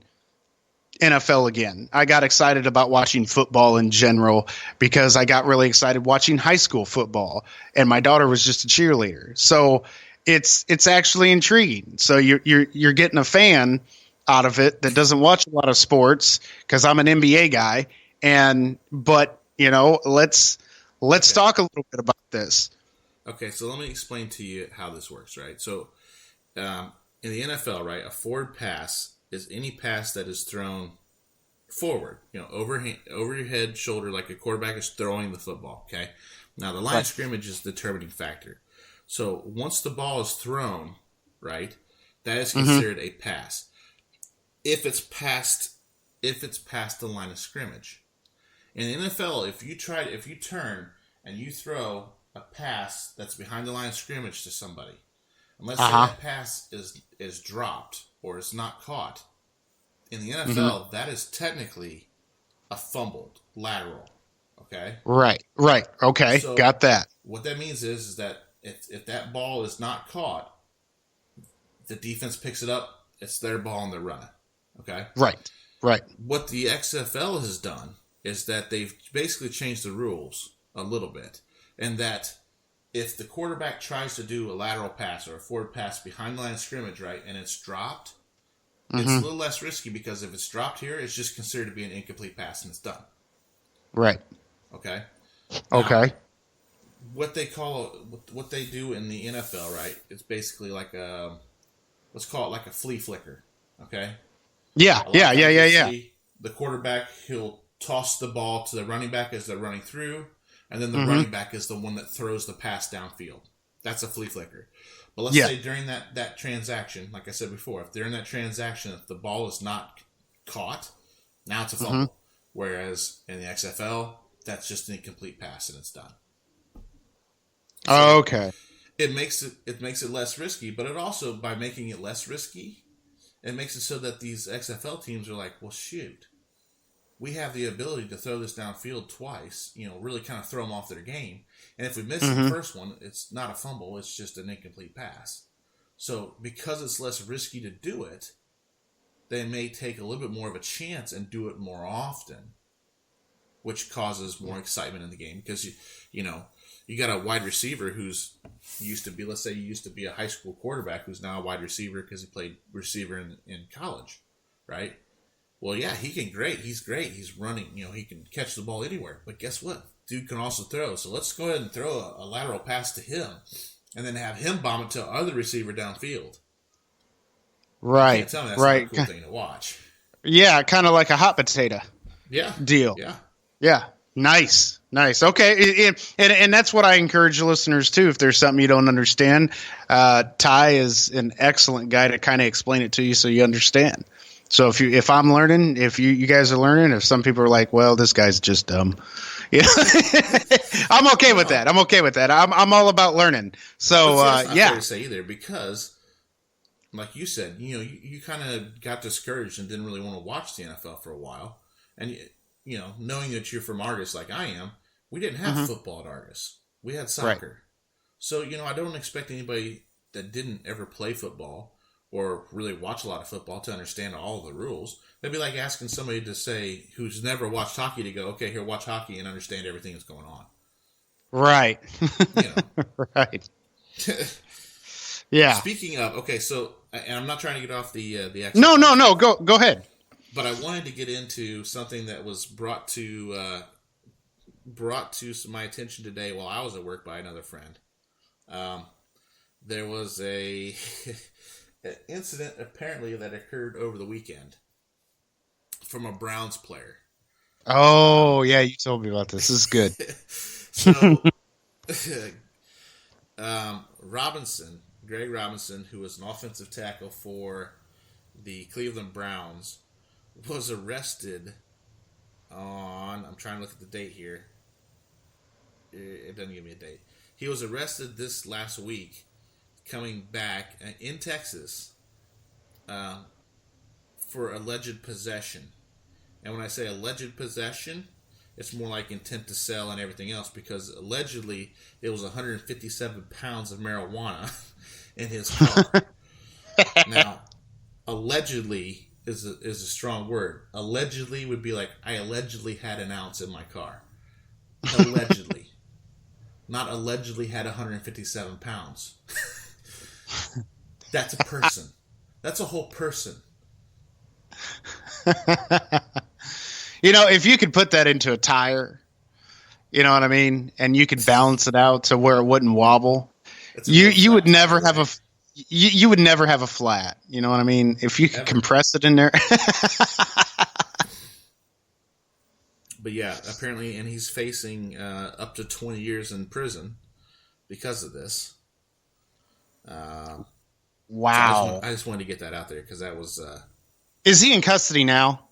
NFL again. I got excited about watching football in general, because I got really excited watching high school football, and my daughter was just a cheerleader. So it's actually intriguing. So you're getting a fan out of it that doesn't watch a lot of sports, because I'm an NBA guy. But let's talk a little bit about this. Okay, so let me explain to you how this works, right? So in the NFL, right, a forward pass is any pass that is thrown forward, over your head, shoulder, like a quarterback is throwing the football, okay? Now, the line of scrimmage is the determining factor. So once the ball is thrown, right, that is considered a pass. If it's past the line of scrimmage. In the NFL, if you turn and you throw a pass that's behind the line of scrimmage to somebody, and let's say that pass is dropped or is not caught, in the NFL, that is technically a fumbled lateral. Okay? Right. Okay, so got that. What that means is that if that ball is not caught, the defense picks it up, it's their ball and they're running. Okay? Right. What the XFL has done is that they've basically changed the rules a little bit, and that if the quarterback tries to do a lateral pass or a forward pass behind the line of scrimmage, right, and it's dropped, it's a little less risky, because if it's dropped here, it's just considered to be an incomplete pass and it's done. Right. Okay? Okay. Now, what they do in the NFL, right, it's basically like let's call it like a flea flicker. Okay? Yeah. the quarterback, he'll toss the ball to the running back as they're running through, and then the running back is the one that throws the pass downfield. That's a flea flicker. But let's say during that transaction, like I said before, if they're in that transaction, if the ball is not caught, now it's a fumble. Whereas in the XFL, that's just an incomplete pass and it's done. So okay. It makes it less risky, but it also, by making it less risky, it makes it so that these XFL teams are like, well, shoot, we have the ability to throw this downfield twice, really kind of throw them off their game. And if we miss the first one, it's not a fumble, it's just an incomplete pass. So because it's less risky to do it, they may take a little bit more of a chance and do it more often, which causes more excitement in the game because you got a wide receiver who's used to be, let's say you used to be a high school quarterback who's now a wide receiver because he played receiver in college, right? Well, yeah, he's great. He's running, he can catch the ball anywhere. But guess what? Dude can also throw. So let's go ahead and throw a lateral pass to him and then have him bomb it to our other receiver downfield. Right. You can't tell me that's not a cool thing to watch. Yeah, kind of like a hot potato deal. Yeah. Nice. Okay. And that's what I encourage listeners too. If there's something you don't understand, Ty is an excellent guy to kind of explain it to you so you understand. So if I'm learning, if you guys are learning, if some people are like, well, this guy's just dumb, I'm okay with that. I'm all about learning. So that's not fair to say either, because like you said, you kind of got discouraged and didn't really want to watch the NFL for a while. And, knowing that you're from Argus like I am, we didn't have football at Argus. We had soccer. Right. So, I don't expect anybody that didn't ever play football or really watch a lot of football to understand all the rules. That'd be like asking somebody to say, who's never watched hockey, to go, okay, here, watch hockey and understand everything that's going on. Right. Right. Yeah. Speaking of, okay, so, and I'm not trying to get off the No. Go ahead. But I wanted to get into something that was brought to my attention today while I was at work by another friend. There was an incident apparently that occurred over the weekend from a Browns player. Oh, yeah, you told me about this. This is good. So, Greg Robinson, who was an offensive tackle for the Cleveland Browns, was arrested on, I'm trying to look at the date here. It doesn't give me a date. He was arrested this last week coming back in Texas for alleged possession. And when I say alleged possession, it's more like intent to sell and everything else, because allegedly it was 157 pounds of marijuana in his car. Now, allegedly is a strong word. Allegedly would be like, I allegedly had an ounce in my car. Allegedly. Not allegedly had 157 pounds. That's a person. That's a whole person. If you could put that into a tire, you know what I mean, and you could balance it out to where it wouldn't wobble, you would never have a you would never have a flat. You know what I mean? If you could compress it in there. But yeah, apparently, and he's facing up to 20 years in prison because of this. Wow. So I just wanted to get that out there because that was... Is he in custody now?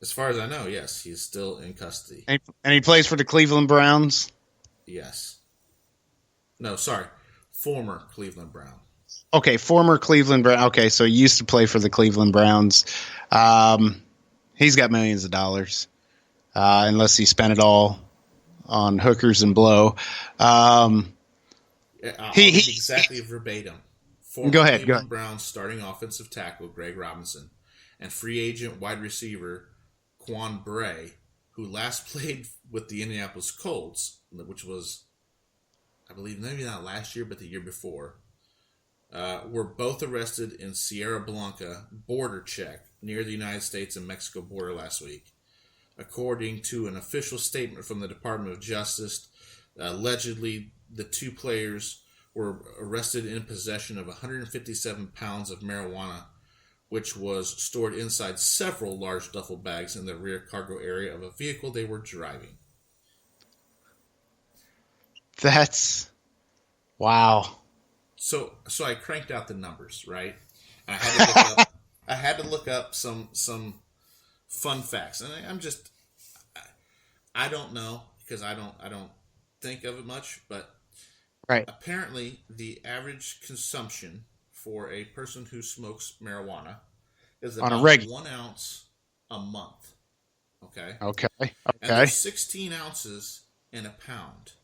As far as I know, yes. He's still in custody. And he plays for the Cleveland Browns? Yes. No, sorry. Former Cleveland Brown. Okay, former Cleveland Brown. Okay, so he used to play for the Cleveland Browns. He's got millions of dollars. Unless he spent it all on hookers and blow. Exactly verbatim. Former go ahead. Cleveland Browns starting offensive tackle Greg Robinson and free agent wide receiver Quan Bray, who last played with the Indianapolis Colts, which was, I believe, maybe not last year, but the year before, were both arrested in Sierra Blanca border check near the United States and Mexico border last week. According to an official statement from the Department of Justice, allegedly the two players were arrested in possession of 157 pounds of marijuana which was stored inside several large duffel bags in the rear cargo area of a vehicle they were driving. That's wow. So I cranked out the numbers, right? And I had to look up some fun facts, and I don't know because I don't think of it much, but Right. apparently the average consumption for a person who smokes marijuana is On a about regular. 1 ounce a month. Okay. Okay. And Okay. there's 16 ounces in a pound.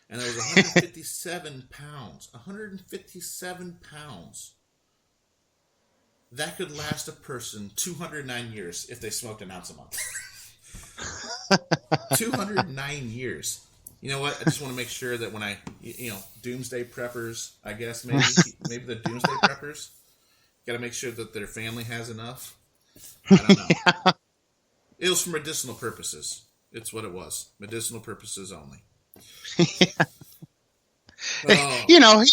And there was 157 pounds. 157 pounds. That could last a person 209 years if they smoked an ounce a month. 209 years. You know what? I just want to make sure that when doomsday preppers, I guess, maybe the doomsday preppers, got to make sure that their family has enough. I don't know. It was for medicinal purposes. It's what it was. Medicinal purposes only. Oh.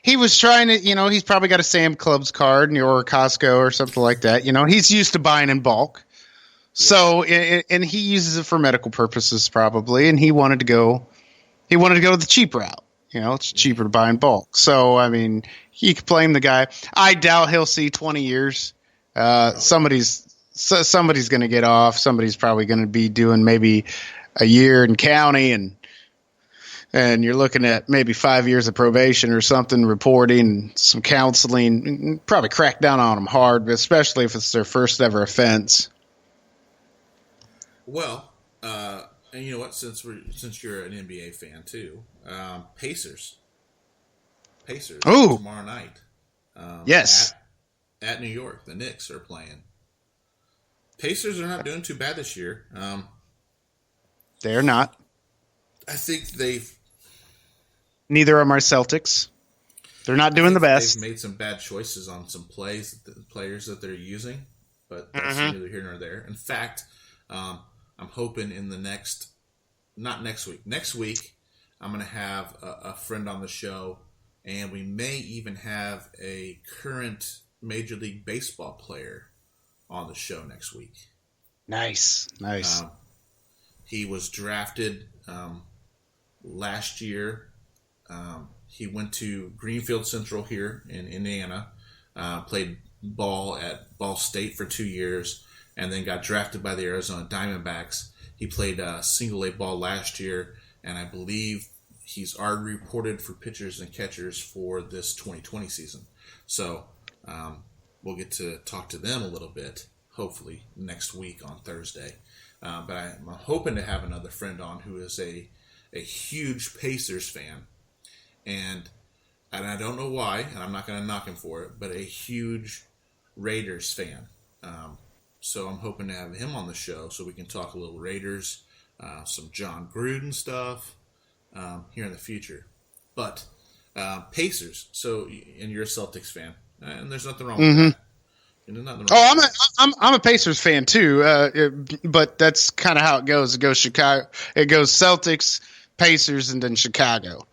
He was trying to, he's probably got a Sam Club's card or a Costco or something like that. He's used to buying in bulk. So, and he uses it for medical purposes probably. And he wanted to go the cheap route. It's cheaper to buy in bulk. So, I mean, you could blame the guy. I doubt he'll see 20 years. Somebody's going to get off. Somebody's probably going to be doing maybe a year in county and you're looking at maybe 5 years of probation or something, reporting, some counseling, probably crack down on them hard, but especially if it's their first ever offense. Well, and you know what? Since you're an NBA fan too, Pacers Ooh. tomorrow night. Yes. At New York, the Knicks are playing. Pacers are not doing too bad this year. They're not. I think Neither are my Celtics. They're not doing the best. They've made some bad choices on some players that they're using, but that's neither here nor there. In fact, I'm hoping in the next week, I'm going to have a friend on the show, and we may even have a current Major League Baseball player on the show next week. Nice. He was drafted last year. He went to Greenfield Central here in Indiana, played ball at Ball State for 2 years, and then got drafted by the Arizona Diamondbacks. He played single A ball last year, and I believe he's already reported for pitchers and catchers for this 2020 season. So we'll get to talk to them a little bit, hopefully next week on Thursday. But I'm hoping to have another friend on who is a huge Pacers fan. And I don't know why, and I'm not going to knock him for it, but a huge Raiders fan. So I'm hoping to have him on the show so we can talk a little Raiders, some John Gruden stuff here in the future. But Pacers, and you're a Celtics fan, and there's nothing wrong with that. And there's nothing wrong with that. I'm a Pacers fan too, but that's kind of how it goes. It goes Chicago, it goes Celtics, Pacers, and then Chicago.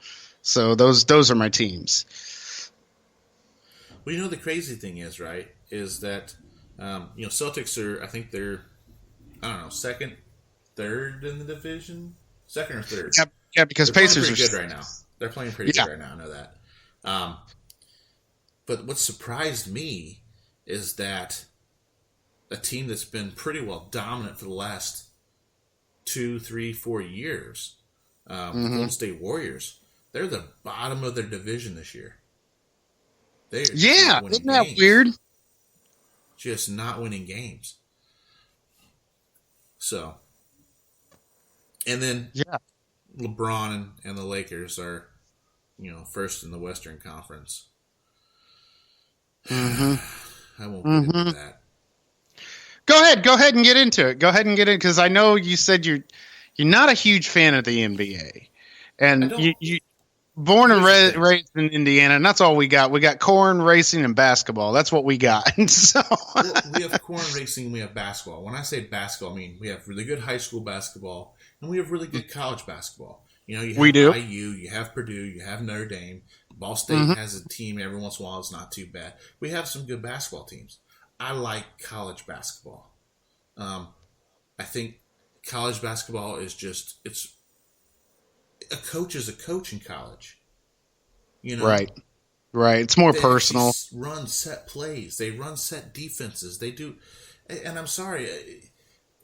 So those are my teams. Well, the crazy thing is, right, is that Celtics are, I think they're, second, third in the division, second or third. Yeah, because They're Pacers playing pretty are good right now. They're playing pretty good right now. I know that. But what surprised me is that a team that's been pretty well dominant for the last 2, 3, 4 years, the Golden State Warriors, they're the bottom of their division this year. Isn't that weird? Just not winning games. So, and then LeBron and the Lakers are, first in the Western Conference. I won't get into that. Go ahead and get into it. Go ahead and get in because I know you said you're not a huge fan of the NBA, and you born and raised in Indiana, and that's all we got. We got corn, racing, and basketball. That's what we got. So we have corn, racing, we have basketball. When I say basketball, I mean we have really good high school basketball, and we have really good college basketball. You have IU, you have Purdue, you have Notre Dame. Ball State has a team every once in a while. It's not too bad. We have some good basketball teams. I like college basketball. I think college basketball is just, it's a coach is a coach in college. You know, Right. It's more they personal. actually run set plays. They run set defenses. They do, and I'm sorry.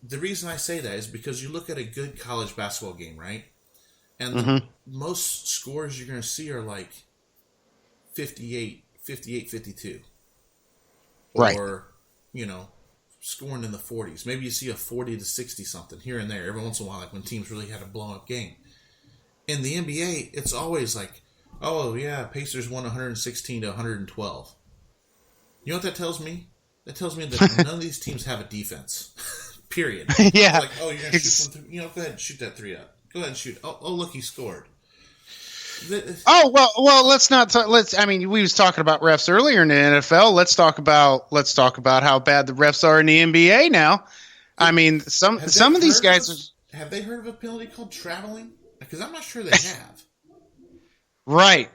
The reason I say that is because you look at a good college basketball game, right? And most scores you're going to see are like 58, 52. Right. Or, scoring in the 40s. Maybe you see a 40 to 60 something here and there every once in a while, like when teams really had a blown up game. In the NBA, it's always like, oh, yeah, Pacers won 116 to 112. You know what that tells me? That tells me that none of these teams have a defense. Period. Yeah. Like, oh, you're going to shoot from go ahead and shoot that three up. Go ahead and shoot. Oh, look, he scored. Oh, well, let's not I mean, we was talking about refs earlier in the NFL. Let's talk about how bad the refs are in the NBA now. I mean, some of these guys have they heard of a penalty called traveling? Because I'm not sure they have. Right.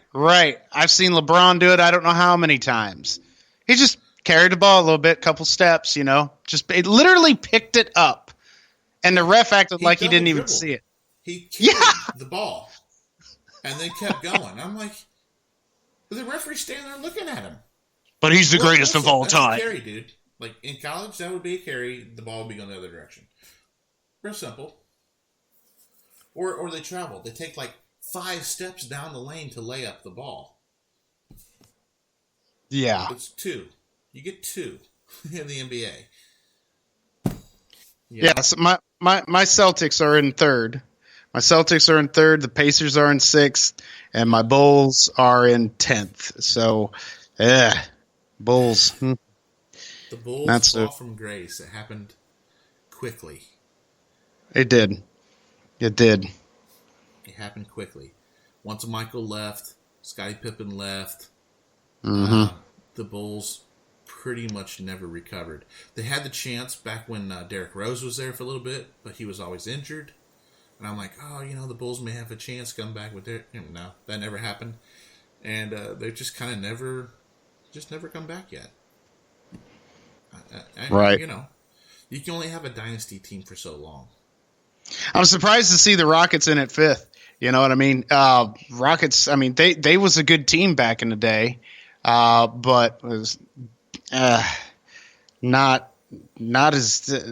I've seen LeBron do it. I don't know how many times. He just carried the ball a little bit, couple steps, it literally picked it up, and the ref acted like he didn't even see it. He carried the ball and then kept going. I'm like, the referee standing there looking at him. But he's the greatest of all time. That's a carry, dude. Like in college, that would be a carry. The ball would be going the other direction. Real simple. Or they travel. They take like 5 steps down the lane to lay up the ball. Yeah. It's 2. You get 2 in the NBA. Yeah, so my Celtics are in third. My Celtics are in third. The Pacers are in sixth, and my Bulls are in 10th. So, Bulls. The Bulls fall from grace. It happened quickly. It did. It happened quickly. Once Michael left, Scottie Pippen left, the Bulls pretty much never recovered. They had the chance back when Derrick Rose was there for a little bit, but he was always injured. And I'm like, the Bulls may have a chance to come back with Derrick. No, that never happened. And they've just kind of never come back yet. Right. You can only have a dynasty team for so long. I'm surprised to see the Rockets in at 5th. You know what I mean? Rockets, I mean, they was a good team back in the day, but was not as.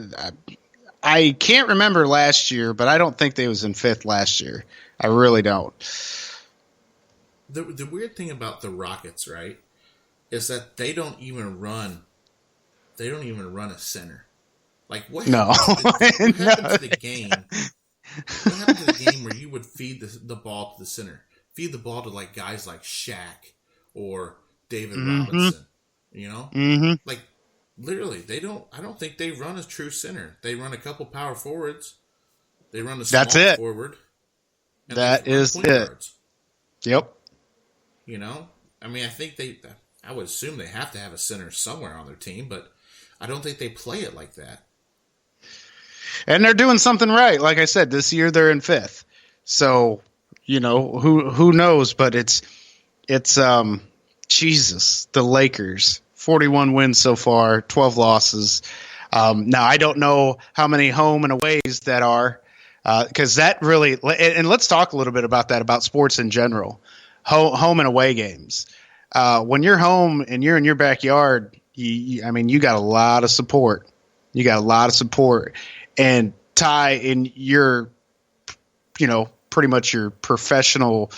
I can't remember last year, but I don't think they was in 5th last year. I really don't. The weird thing about the Rockets, right, is that they don't even run a center. Like what happened to the game? What happened to the game where you would feed the ball to the center? Feed the ball to like guys like Shaq or David Robinson. Like literally, I don't think they run a true center. They run a couple power forwards. They run a small forward. And that is it. Guards. Yep. I mean, I would assume they have to have a center somewhere on their team, but I don't think they play it like that. And they're doing something right. Like I said, this year they're in 5th. So, who knows, but it's Jesus, the Lakers, 41 wins so far, 12 losses. Now I don't know how many home and aways that are, because that really, and let's talk a little bit about that, about sports in general, home and away games. When you're home and you're in your backyard, you got a lot of support. And Ty, in your, pretty much your professional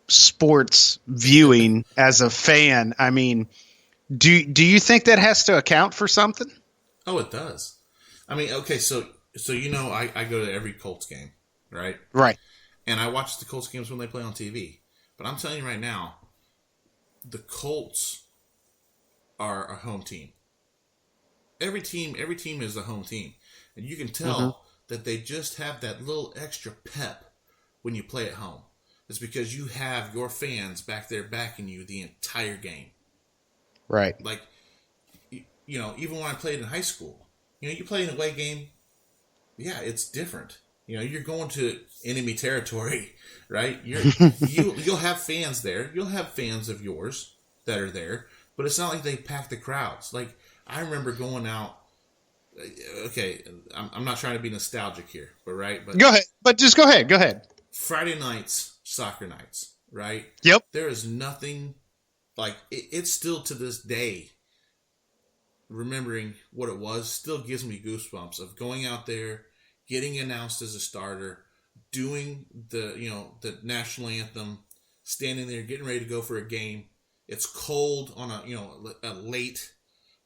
sports viewing as a fan, I mean, do you think that has to account for something? Oh, it does. I mean, okay, so I go to every Colts game, right? Right. And I watch the Colts games when they play on TV. But I'm telling you right now, the Colts are a home team. Every team is a home team. And you can tell that they just have that little extra pep when you play at home. It's because you have your fans back there backing you the entire game. Right. Like, even when I played in high school, you play an away game, yeah, it's different. You're going to enemy territory, right? You'll have fans there. You'll have fans of yours that are there, but it's not like they pack the crowds. Like, I remember going out. Okay, I'm not trying to be nostalgic here, but right, but Go ahead, but just go ahead. Go ahead. Friday nights, soccer nights, right? Yep. There is nothing like it's still to this day. Remembering what it was still gives me goosebumps of going out there, getting announced as a starter, doing the national anthem, standing there, getting ready to go for a game. It's cold on a late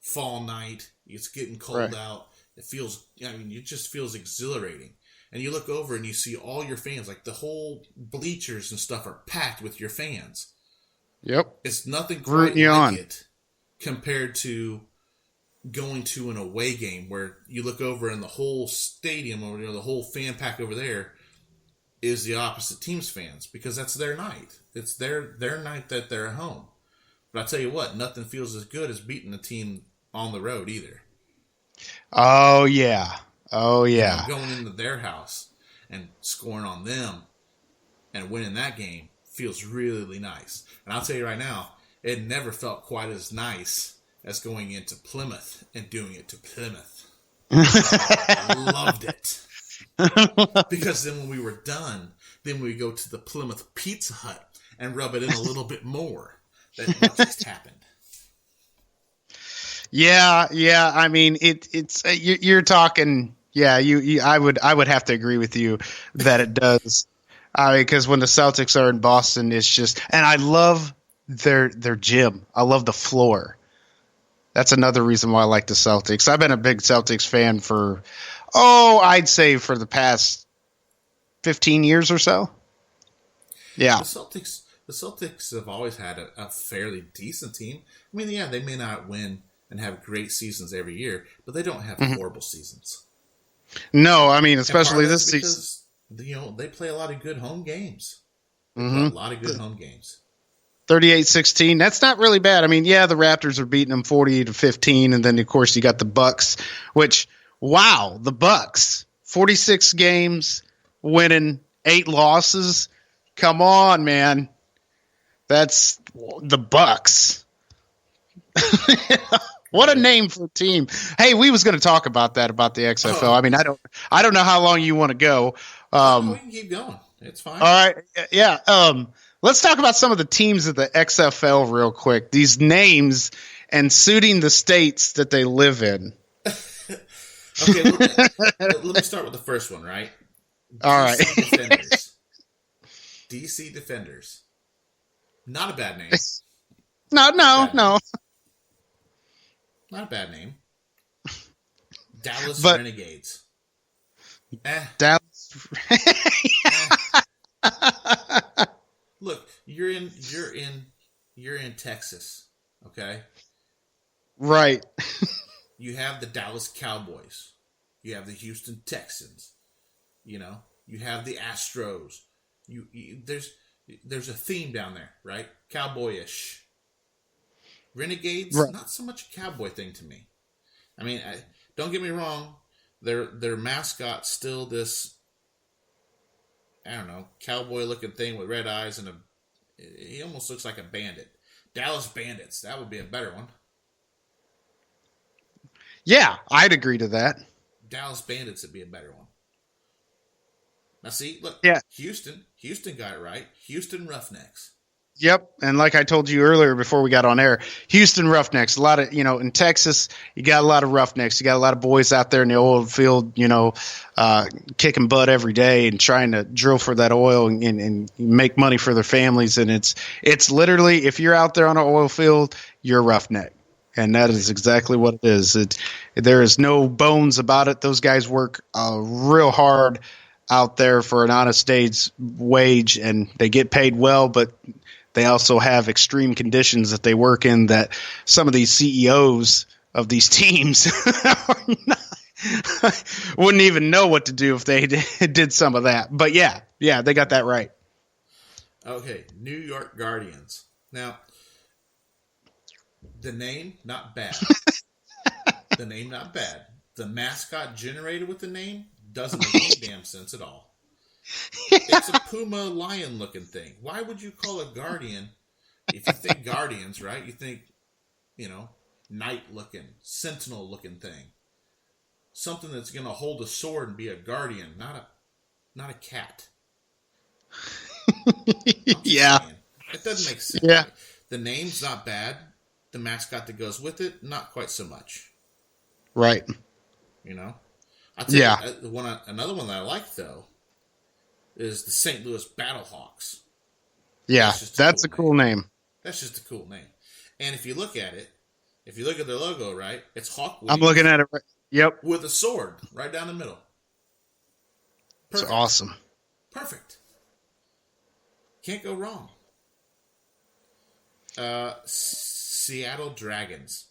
fall night. It's getting cold out. It feels, it just feels exhilarating. And you look over and you see all your fans, like the whole bleachers and stuff are packed with your fans. Yep. It's nothing quite like it compared to going to an away game where you look over and the whole stadium or the whole fan pack over there is the opposite team's fans, because that's their night. It's their night that they're at home. But I tell you what, nothing feels as good as beating a team on the road either. Oh yeah. Going into their house and scoring on them and winning that game feels really nice. And I'll tell you right now, it never felt quite as nice as going into Plymouth and doing it to Plymouth. I loved it. Because then when we were done, then we go to the Plymouth Pizza Hut and rub it in a little bit more. That just happened. Yeah. I mean, it's you're talking. Yeah, I would have to agree with you that it does. Because when the Celtics are in Boston, it's just, and I love their gym. I love the floor. That's another reason why I like the Celtics. I've been a big Celtics fan for, I'd say for the past 15 years or so. Yeah. The Celtics have always had a fairly decent team. I mean, yeah, they may not win and have great seasons every year, but they don't have horrible seasons. No, I mean, especially this season. They play a lot of good home games. A lot of good home games. 38-16. That's not really bad. I mean, yeah, the Raptors are beating them 40-15, and then of course you got the Bucks, which the Bucks, 46 games, winning 8 losses. Come on, man. That's the Bucks. What a name for a team. Hey, we was going to talk about that, about the XFL. I mean, I don't know how long you want to go. We can keep going. It's fine. All right. Yeah. Let's talk about some of the teams of the XFL real quick. These names and suiting the states that they live in. Okay, let me start with the first one, right? All right. DC Defenders. Not a bad name. No. Not a bad name. Dallas Renegades. Dallas. Look, you're in Texas, okay? Right. You have the Dallas Cowboys. You have the Houston Texans. You have the Astros. There's a theme down there, right? Cowboyish. Renegades, right. Not so much a cowboy thing to me. I mean, don't get me wrong. Their mascot's still this, I don't know, cowboy-looking thing with red eyes and he almost looks like a bandit. Dallas Bandits, that would be a better one. Yeah, I'd agree to that. Dallas Bandits would be a better one. Now see, look, yeah. Houston got it right. Houston Roughnecks. Yep, and like I told you earlier before we got on air, Houston Roughnecks. A lot of, in Texas, you got a lot of Roughnecks. You got a lot of boys out there in the oil field, kicking butt every day and trying to drill for that oil and make money for their families. And it's literally, if you're out there on an oil field, you're a roughneck. And that is exactly what it is. There is no bones about it. Those guys work real hard out there for an honest day's wage, and they get paid well, but they also have extreme conditions that they work in that some of these CEOs of these teams wouldn't even know what to do if they did some of that. But yeah, they got that right. Okay, New York Guardians. Now, the name, not bad. The name, not bad. The mascot generated with the name doesn't make any damn sense at all. It's a puma lion looking thing. Why would you call a guardian? If you think guardians, right? You think, knight-looking, sentinel-looking thing. Something that's going to hold a sword and be a guardian, not a cat. Yeah. Saying. It doesn't make sense. Yeah. The name's not bad. The mascot that goes with it, not quite so much. Right. You know? I'll tell Yeah. you, another one that I like, though, is the St. Louis Battlehawks. Yeah, that's a cool name. That's just a cool name. And if you look at it, if you look at their logo, right, it's hawk wings. I'm looking at it. Yep. With a sword right down the middle. It's Perfect. awesome. Perfect. Can't go wrong. Seattle Dragons.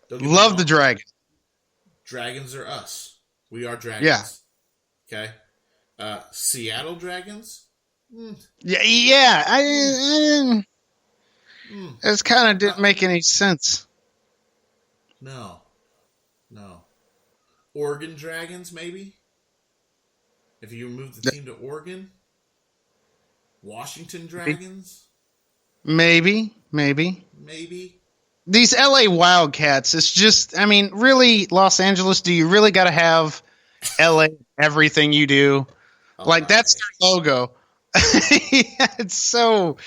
Love the dragon. Dragons are us. We are dragons. Yeah. Okay. Seattle Dragons? Yeah. It kind of didn't make any sense. No. Oregon Dragons, maybe? If you remove the team to Oregon? Washington Dragons? Maybe. These LA Wildcats, it's just, I mean, really, Los Angeles, do you really got to have LA everything you do? That's their logo. It's so,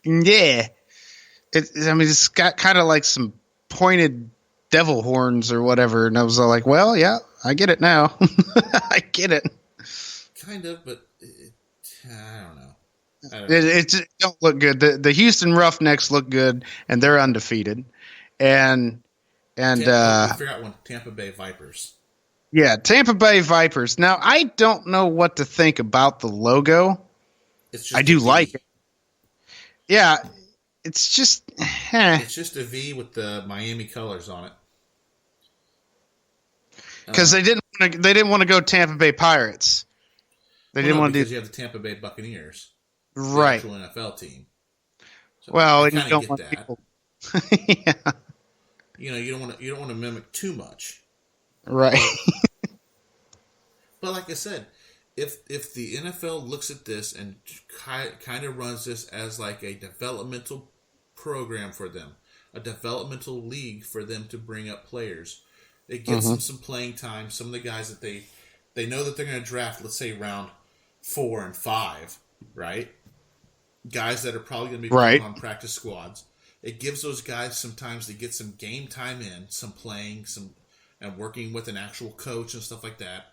yeah. It's got kind of like some pointed devil horns or whatever. And I was all like, well, yeah, I get it now. I get it. Kind of, but I don't know. It don't look good. The Houston Roughnecks look good, and they're undefeated. And I forgot one. Tampa Bay Vipers. Yeah, Tampa Bay Vipers. Now, I don't know what to think about the logo. I do like it. Yeah, it's just It's just a V with the Miami colors on it. Because they didn't want to go Tampa Bay Pirates. They didn't want to do. You have the Tampa Bay Buccaneers, right? The actual NFL team. So well, and you don't want that. People. Yeah. You don't want to mimic too much, right? But like I said, if the NFL looks at this and kind of runs this as like a developmental program for them, a developmental league for them to bring up players, it gets them some playing time. Some of the guys that they know that they're going to draft, let's say round 4 and 5, right? Guys that are probably going to be playing on practice squads. It gives those guys some times to get some game time in, some playing, and working with an actual coach and stuff like that.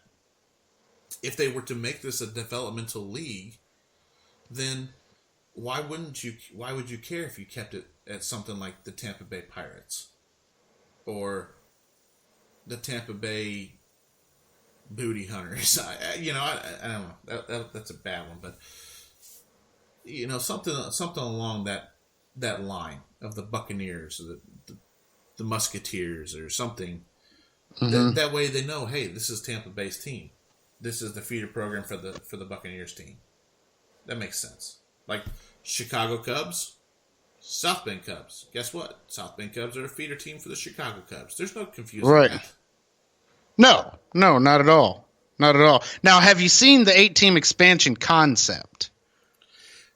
If they were to make this a developmental league, then why would you care if you kept it at something like the Tampa Bay Pirates or the Tampa Bay Booty Hunters? I don't know. That's a bad one, but something along that line of the Buccaneers or the Musketeers or something. That way they know, hey, this is Tampa Bay's team. This is the feeder program for the Buccaneers team. That makes sense. Like Chicago Cubs, South Bend Cubs. Guess what? South Bend Cubs are a feeder team for the Chicago Cubs. There's no confusion. Right. That. No, not at all. Not at all. Now, have you seen the 8-team expansion concept?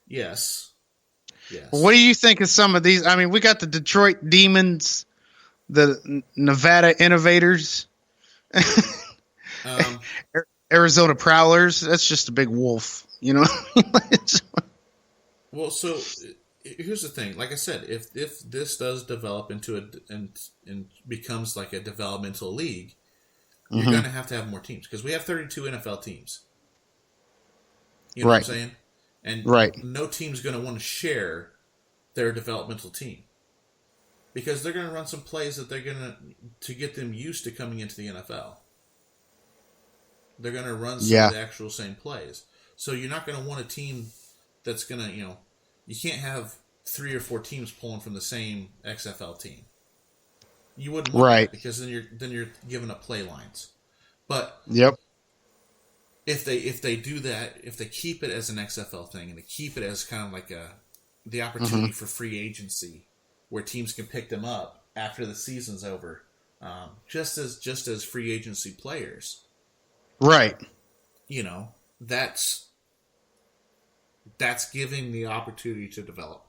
Yes. What do you think of some of these? I mean, we got the Detroit Demons, the Nevada Innovators, Arizona Prowlers. That's just a big wolf, Well, so here's the thing. Like I said, if this does develop into and becomes like a developmental league, you're going to have more teams because we have 32 NFL teams. You know what I'm saying? And no team's going to want to share their developmental team because they're going to run some plays that they're going to get them used to coming into the NFL. They're going to run some of the actual same plays. So you're not going to want a team that's going to, you can't have 3 or 4 teams pulling from the same XFL team. You wouldn't want that because then you're giving up play lines. But if they do that, if they keep it as an XFL thing and they keep it as kind of like the opportunity for free agency where teams can pick them up after the season's over, just as free agency players. Right. That's giving the opportunity to develop.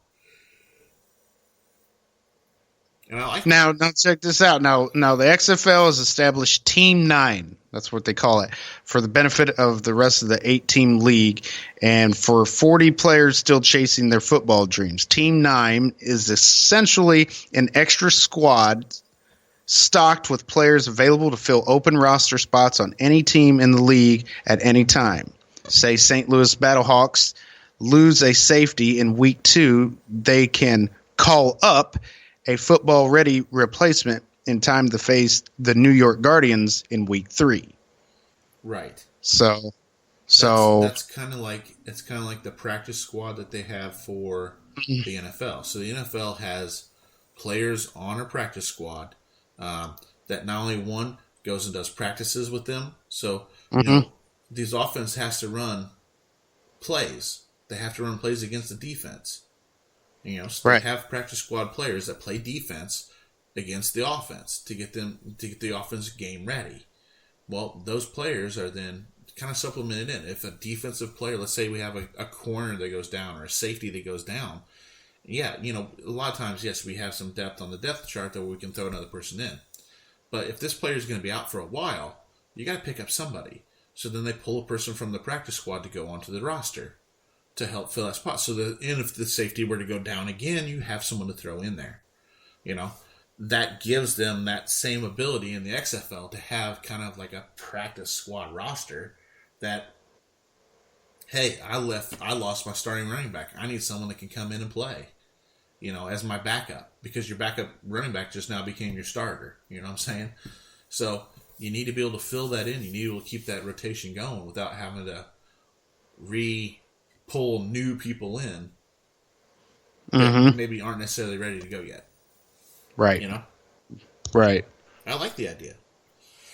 And I like Now check this out. Now the XFL has established Team 9. That's what they call it, for the benefit of the rest of the 8-team league and for 40 players still chasing their football dreams. Team 9 is essentially an extra squad stocked with players available to fill open roster spots on any team in the league at any time. Say St. Louis Battlehawks lose a safety in week 2, they can call up a football-ready replacement in time to face the New York Guardians in week 3. right. So That's kind of like the practice squad that they have for the NFL. So the NFL has players on a practice squad that not only one goes and does practices with them. So these offense has to run plays. They have to run plays against the defense. So right. they have practice squad players that play defense against the offense to get the offense game ready. Well, those players are then kind of supplemented in. If a defensive player, let's say we have a corner that goes down or a safety that goes down, yeah, a lot of times, yes, we have some depth on the depth chart that we can throw another person in. But if this player is going to be out for a while, you got to pick up somebody. So then they pull a person from the practice squad to go onto the roster to help fill that spot. So that, and if the safety were to go down again, you have someone to throw in there. That gives them that same ability in the XFL to have kind of like a practice squad roster that, hey, I lost my starting running back. I need someone that can come in and play, as my backup, because your backup running back just now became your starter. You know what I'm saying? So you need to be able to fill that in. You need to be able to keep that rotation going without having to pull new people in that maybe aren't necessarily ready to go yet. Right. Right. I like the idea.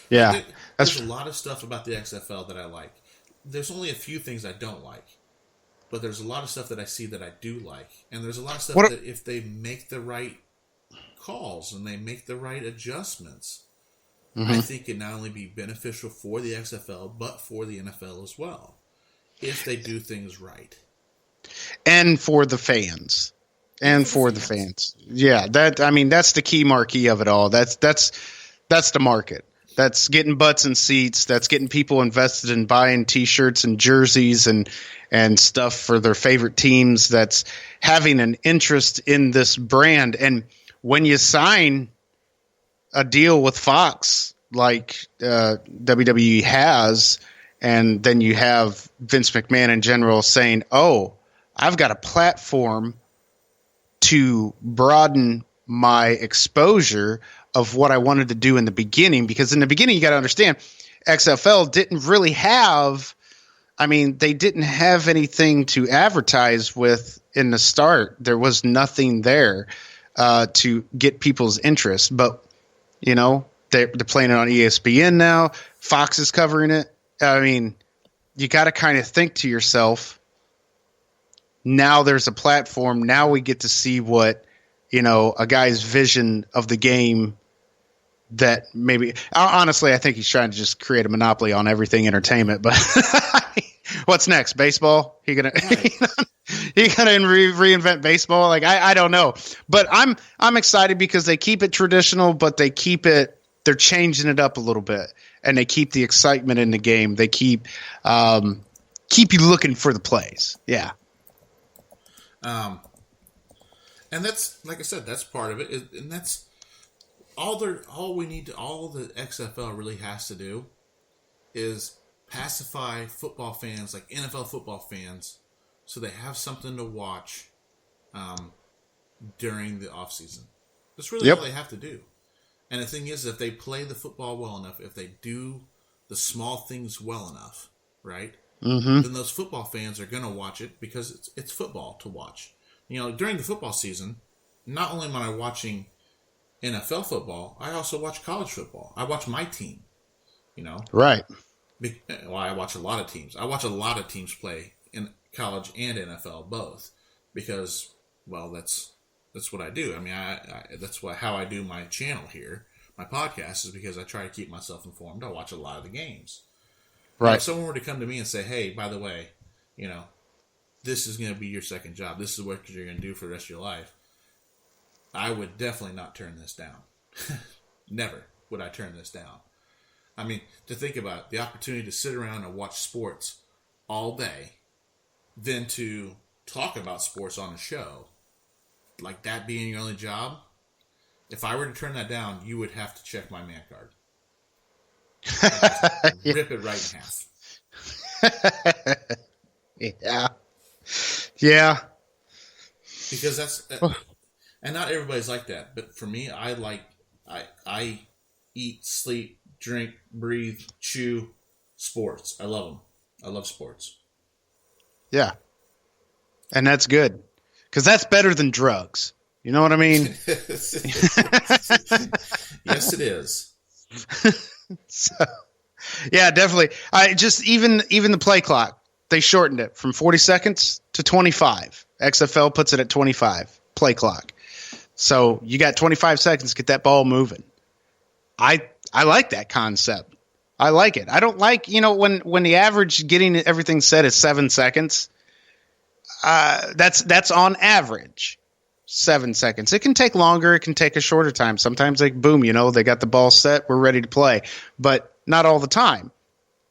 Yeah. There's a lot of stuff about the XFL that I like. There's only a few things I don't like. But there's a lot of stuff that I see that I do like. And there's a lot of stuff that if they make the right calls and they make the right adjustments, I think it not only be beneficial for the XFL, but for the NFL as well. If they do things right. And for the fans. And for the fans. Yeah, that's the key marquee of it all. That's the market. That's getting butts in seats. That's getting people invested in buying T-shirts and jerseys and stuff for their favorite teams. That's having an interest in this brand. And when you sign a deal with Fox like WWE has, and then you have Vince McMahon in general saying, "Oh, I've got a platform to broaden my exposure of what I wanted to do in the beginning," because in the beginning, you got to understand, XFL didn't really have, they didn't have anything to advertise with in the start. There was nothing there to get people's interest, but they're playing it on ESPN now. Fox is covering it. You got to kind of think to yourself, now there's a platform. Now we get to see what, a guy's vision of the game that maybe, honestly, I think he's trying to just create a monopoly on everything entertainment, but what's next? Baseball? He gonna reinvent baseball? Like, I don't know, but I'm excited because they keep it traditional, but they're changing it up a little bit, and they keep the excitement in the game. They keep you looking for the plays. Yeah. And that's, like I said, that's part of it. And that's all the XFL really has to do is pacify football fans, like NFL football fans, so they have something to watch during the off season. That's really all they have to do. And the thing is, if they play the football well enough, if they do the small things well enough, right? Then those football fans are going to watch it because it's football to watch. During the football season, not only am I watching NFL football, I also watch college football. I watch my team, Right. Well, I watch a lot of teams. I watch a lot of teams play in college and NFL both because, well, that's what I do. That's how I do my channel here. My podcast is because I try to keep myself informed. I watch a lot of the games. Right. If someone were to come to me and say, "Hey, by the way, this is going to be your second job. This is what you're going to do for the rest of your life." I would definitely not turn this down. Never would I turn this down. I mean, to think about it, the opportunity to sit around and watch sports all day, then to talk about sports on a show, like that being your only job, if I were to turn that down, you would have to check my man card. Rip it right in half. Yeah. Yeah. Because that's, and not everybody's like that, but for me, I eat, sleep, drink, breathe, chew sports. I love them. I love sports. Yeah. And that's good. Because that's better than drugs. You know what I mean? Yes, it is. So, yeah, definitely. I just even the play clock, they shortened it from 40 seconds to 25. XFL puts it at 25 play clock. So you got 25 seconds to get that ball moving. I like that concept. I like it. I don't like, when the average getting everything set is 7 seconds. That's on average 7 seconds. It can take longer. It can take a shorter time. Sometimes boom, they got the ball set. We're ready to play, but not all the time.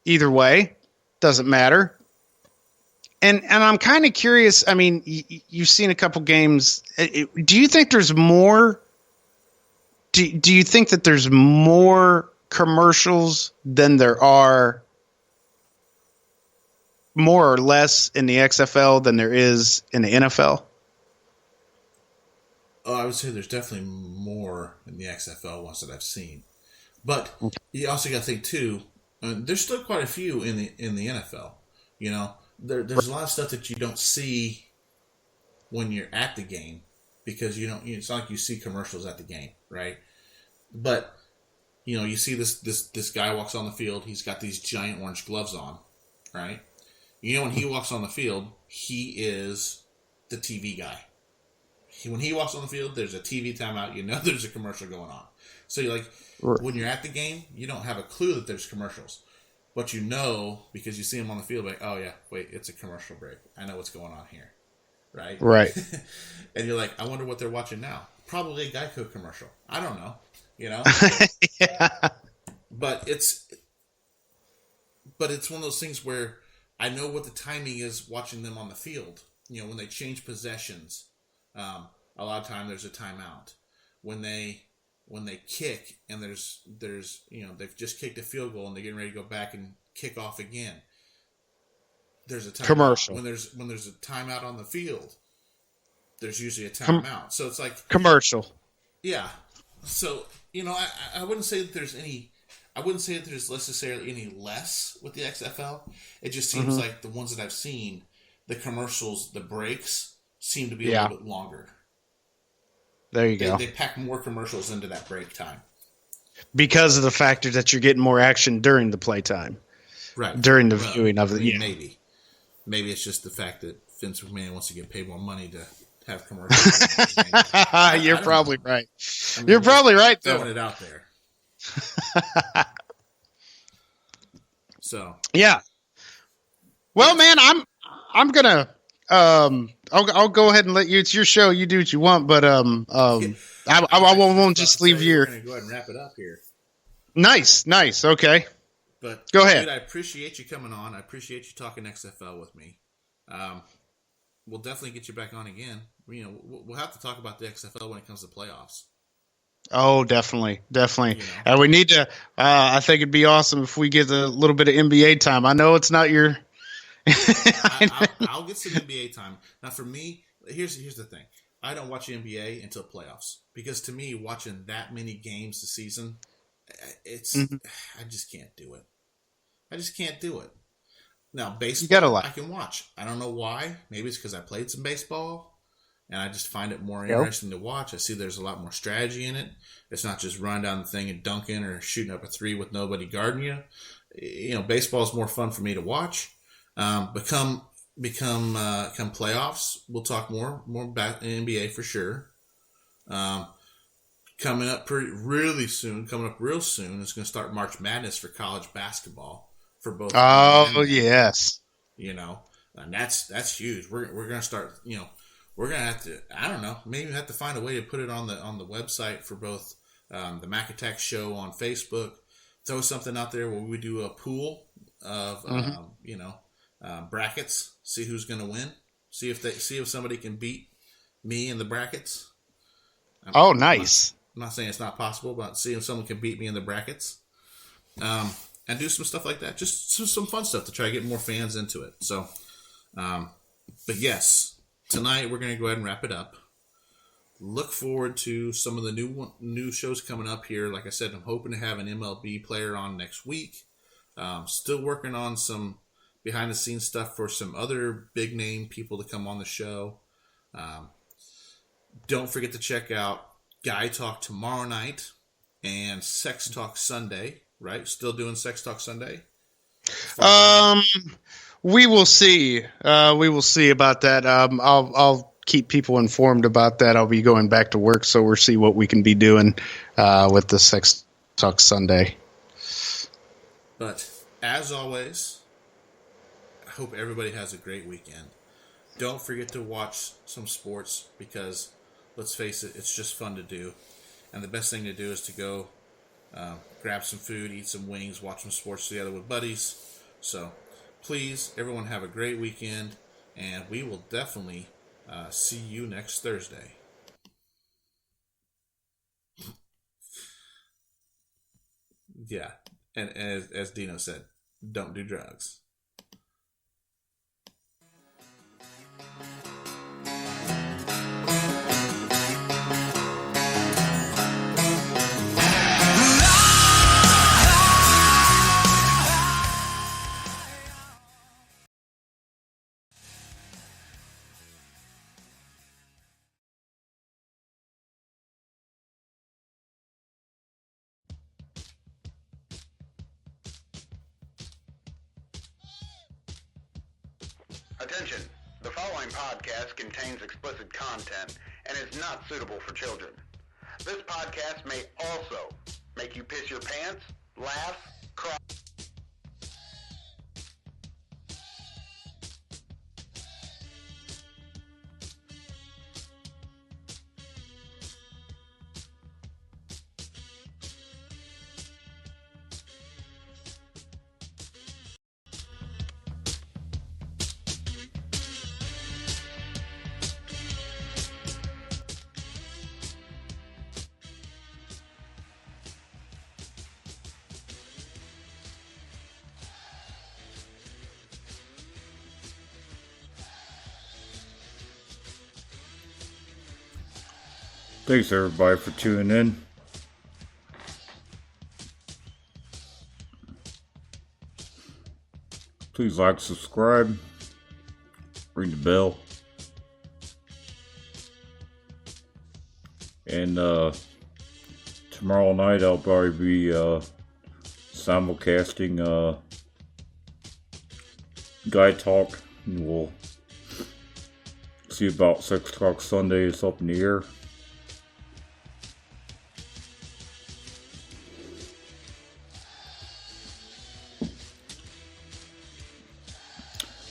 Either way, doesn't matter. And I'm kind of curious. I mean, you've seen a couple games. Do you think there's more? Do you think that there's more commercials than there are, more or less, in the XFL than there is in the NFL? Oh, I would say there's definitely more in the XFL ones that I've seen, but you also got to think too. There's still quite a few in the NFL. There's a lot of stuff that you don't see when you're at the game because you don't. It's not like you see commercials at the game, right? But you see this guy walks on the field. He's got these giant orange gloves on, right? When he walks on the field, he is the TV guy. When he walks on the field, there's a TV timeout. There's a commercial going on. So when you're at the game, you don't have a clue that there's commercials. But because you see him on the field, oh yeah, wait, it's a commercial break. I know what's going on here, right? Right. And you're like, I wonder what they're watching now. Probably a Geico commercial. I don't know, Yeah. But it's one of those things where I know what the timing is watching them on the field. When they change possessions, a lot of time there's a timeout. When they kick and there's they've just kicked a field goal and they're getting ready to go back and kick off again. There's a timeout. Commercial. When there's a timeout on the field, there's usually a timeout. So it's like commercial. Yeah. So I wouldn't say that there's any. I wouldn't say that there's necessarily any less with the XFL. It just seems like the ones that I've seen, the commercials, the breaks seem to be a little bit longer. There you go. They pack more commercials into that break time. Because of the factor that you're getting more action during the playtime. Right. During the viewing of it. Yeah. Maybe. Maybe it's just the fact that Vince McMahon wants to get paid more money to have commercials. You're probably right. You're probably right, though. Throwing it out there. So. Yeah. Well, man, I'm gonna I'll go ahead and let you. It's your show. You do what you want, but I won't just leave here. We're gonna go ahead and wrap it up here. Nice. Okay. But go ahead. Dude, I appreciate you coming on. I appreciate you talking XFL with me. We'll definitely get you back on again. We'll have to talk about the XFL when it comes to playoffs. Oh, definitely. And we need to. I think it'd be awesome if we get a little bit of NBA time. I know it's not your. I'll get some NBA time. Now, for me, here's the thing. I don't watch the NBA until playoffs because to me, watching that many games this season, I just can't do it. Now, baseball, I can watch. I don't know why. Maybe it's because I played some baseball, and I just find it more interesting to watch. I see there's a lot more strategy in it. It's not just run down the thing and dunking or shooting up a three with nobody guarding you. Baseball is more fun for me to watch. Come playoffs, we'll talk more about the NBA for sure. Coming up real soon, is going to start March Madness for college basketball for both. Oh, yes. And that's huge. We're going to start, we're gonna have to. I don't know. Maybe have to find a way to put it on the website for both the Mac Attack Show on Facebook. Throw something out there where we do a pool of brackets. See who's gonna win. See if somebody can beat me in the brackets. Nice. I'm not saying it's not possible, but see if someone can beat me in the brackets. And do some stuff like that. Just some fun stuff to try to get more fans into it. So, but yes, tonight we're going to go ahead and wrap it up. Look forward to some of the new shows coming up here. Like I said, I'm hoping to have an MLB player on next week. Still working on some behind the scenes stuff for some other big name people to come on the show. Don't forget to check out Guy Talk tomorrow night and Sex Talk Sunday. Right? Still doing Sex Talk Sunday? We will see. We will see about that. I'll keep people informed about that. I'll be going back to work, so we'll see what we can be doing with the Sex Talk Sunday. But as always, I hope everybody has a great weekend. Don't forget to watch some sports because, let's face it, it's just fun to do. And the best thing to do is to go grab some food, eat some wings, watch some sports together with buddies. So please, everyone have a great weekend, and we will definitely see you next Thursday. Yeah, and as Dino said, don't do drugs. Attention, the following podcast contains explicit content and is not suitable for children. This podcast may also make you piss your pants, laugh, cry. Thanks everybody for tuning in. Please like, subscribe, ring the bell, and tomorrow night I'll probably be simulcasting Guy Talk, and we'll see about Sex Talk Sunday. It's up in the air.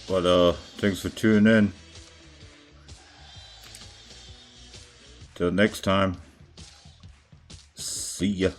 But thanks for tuning in. Till next time. See ya.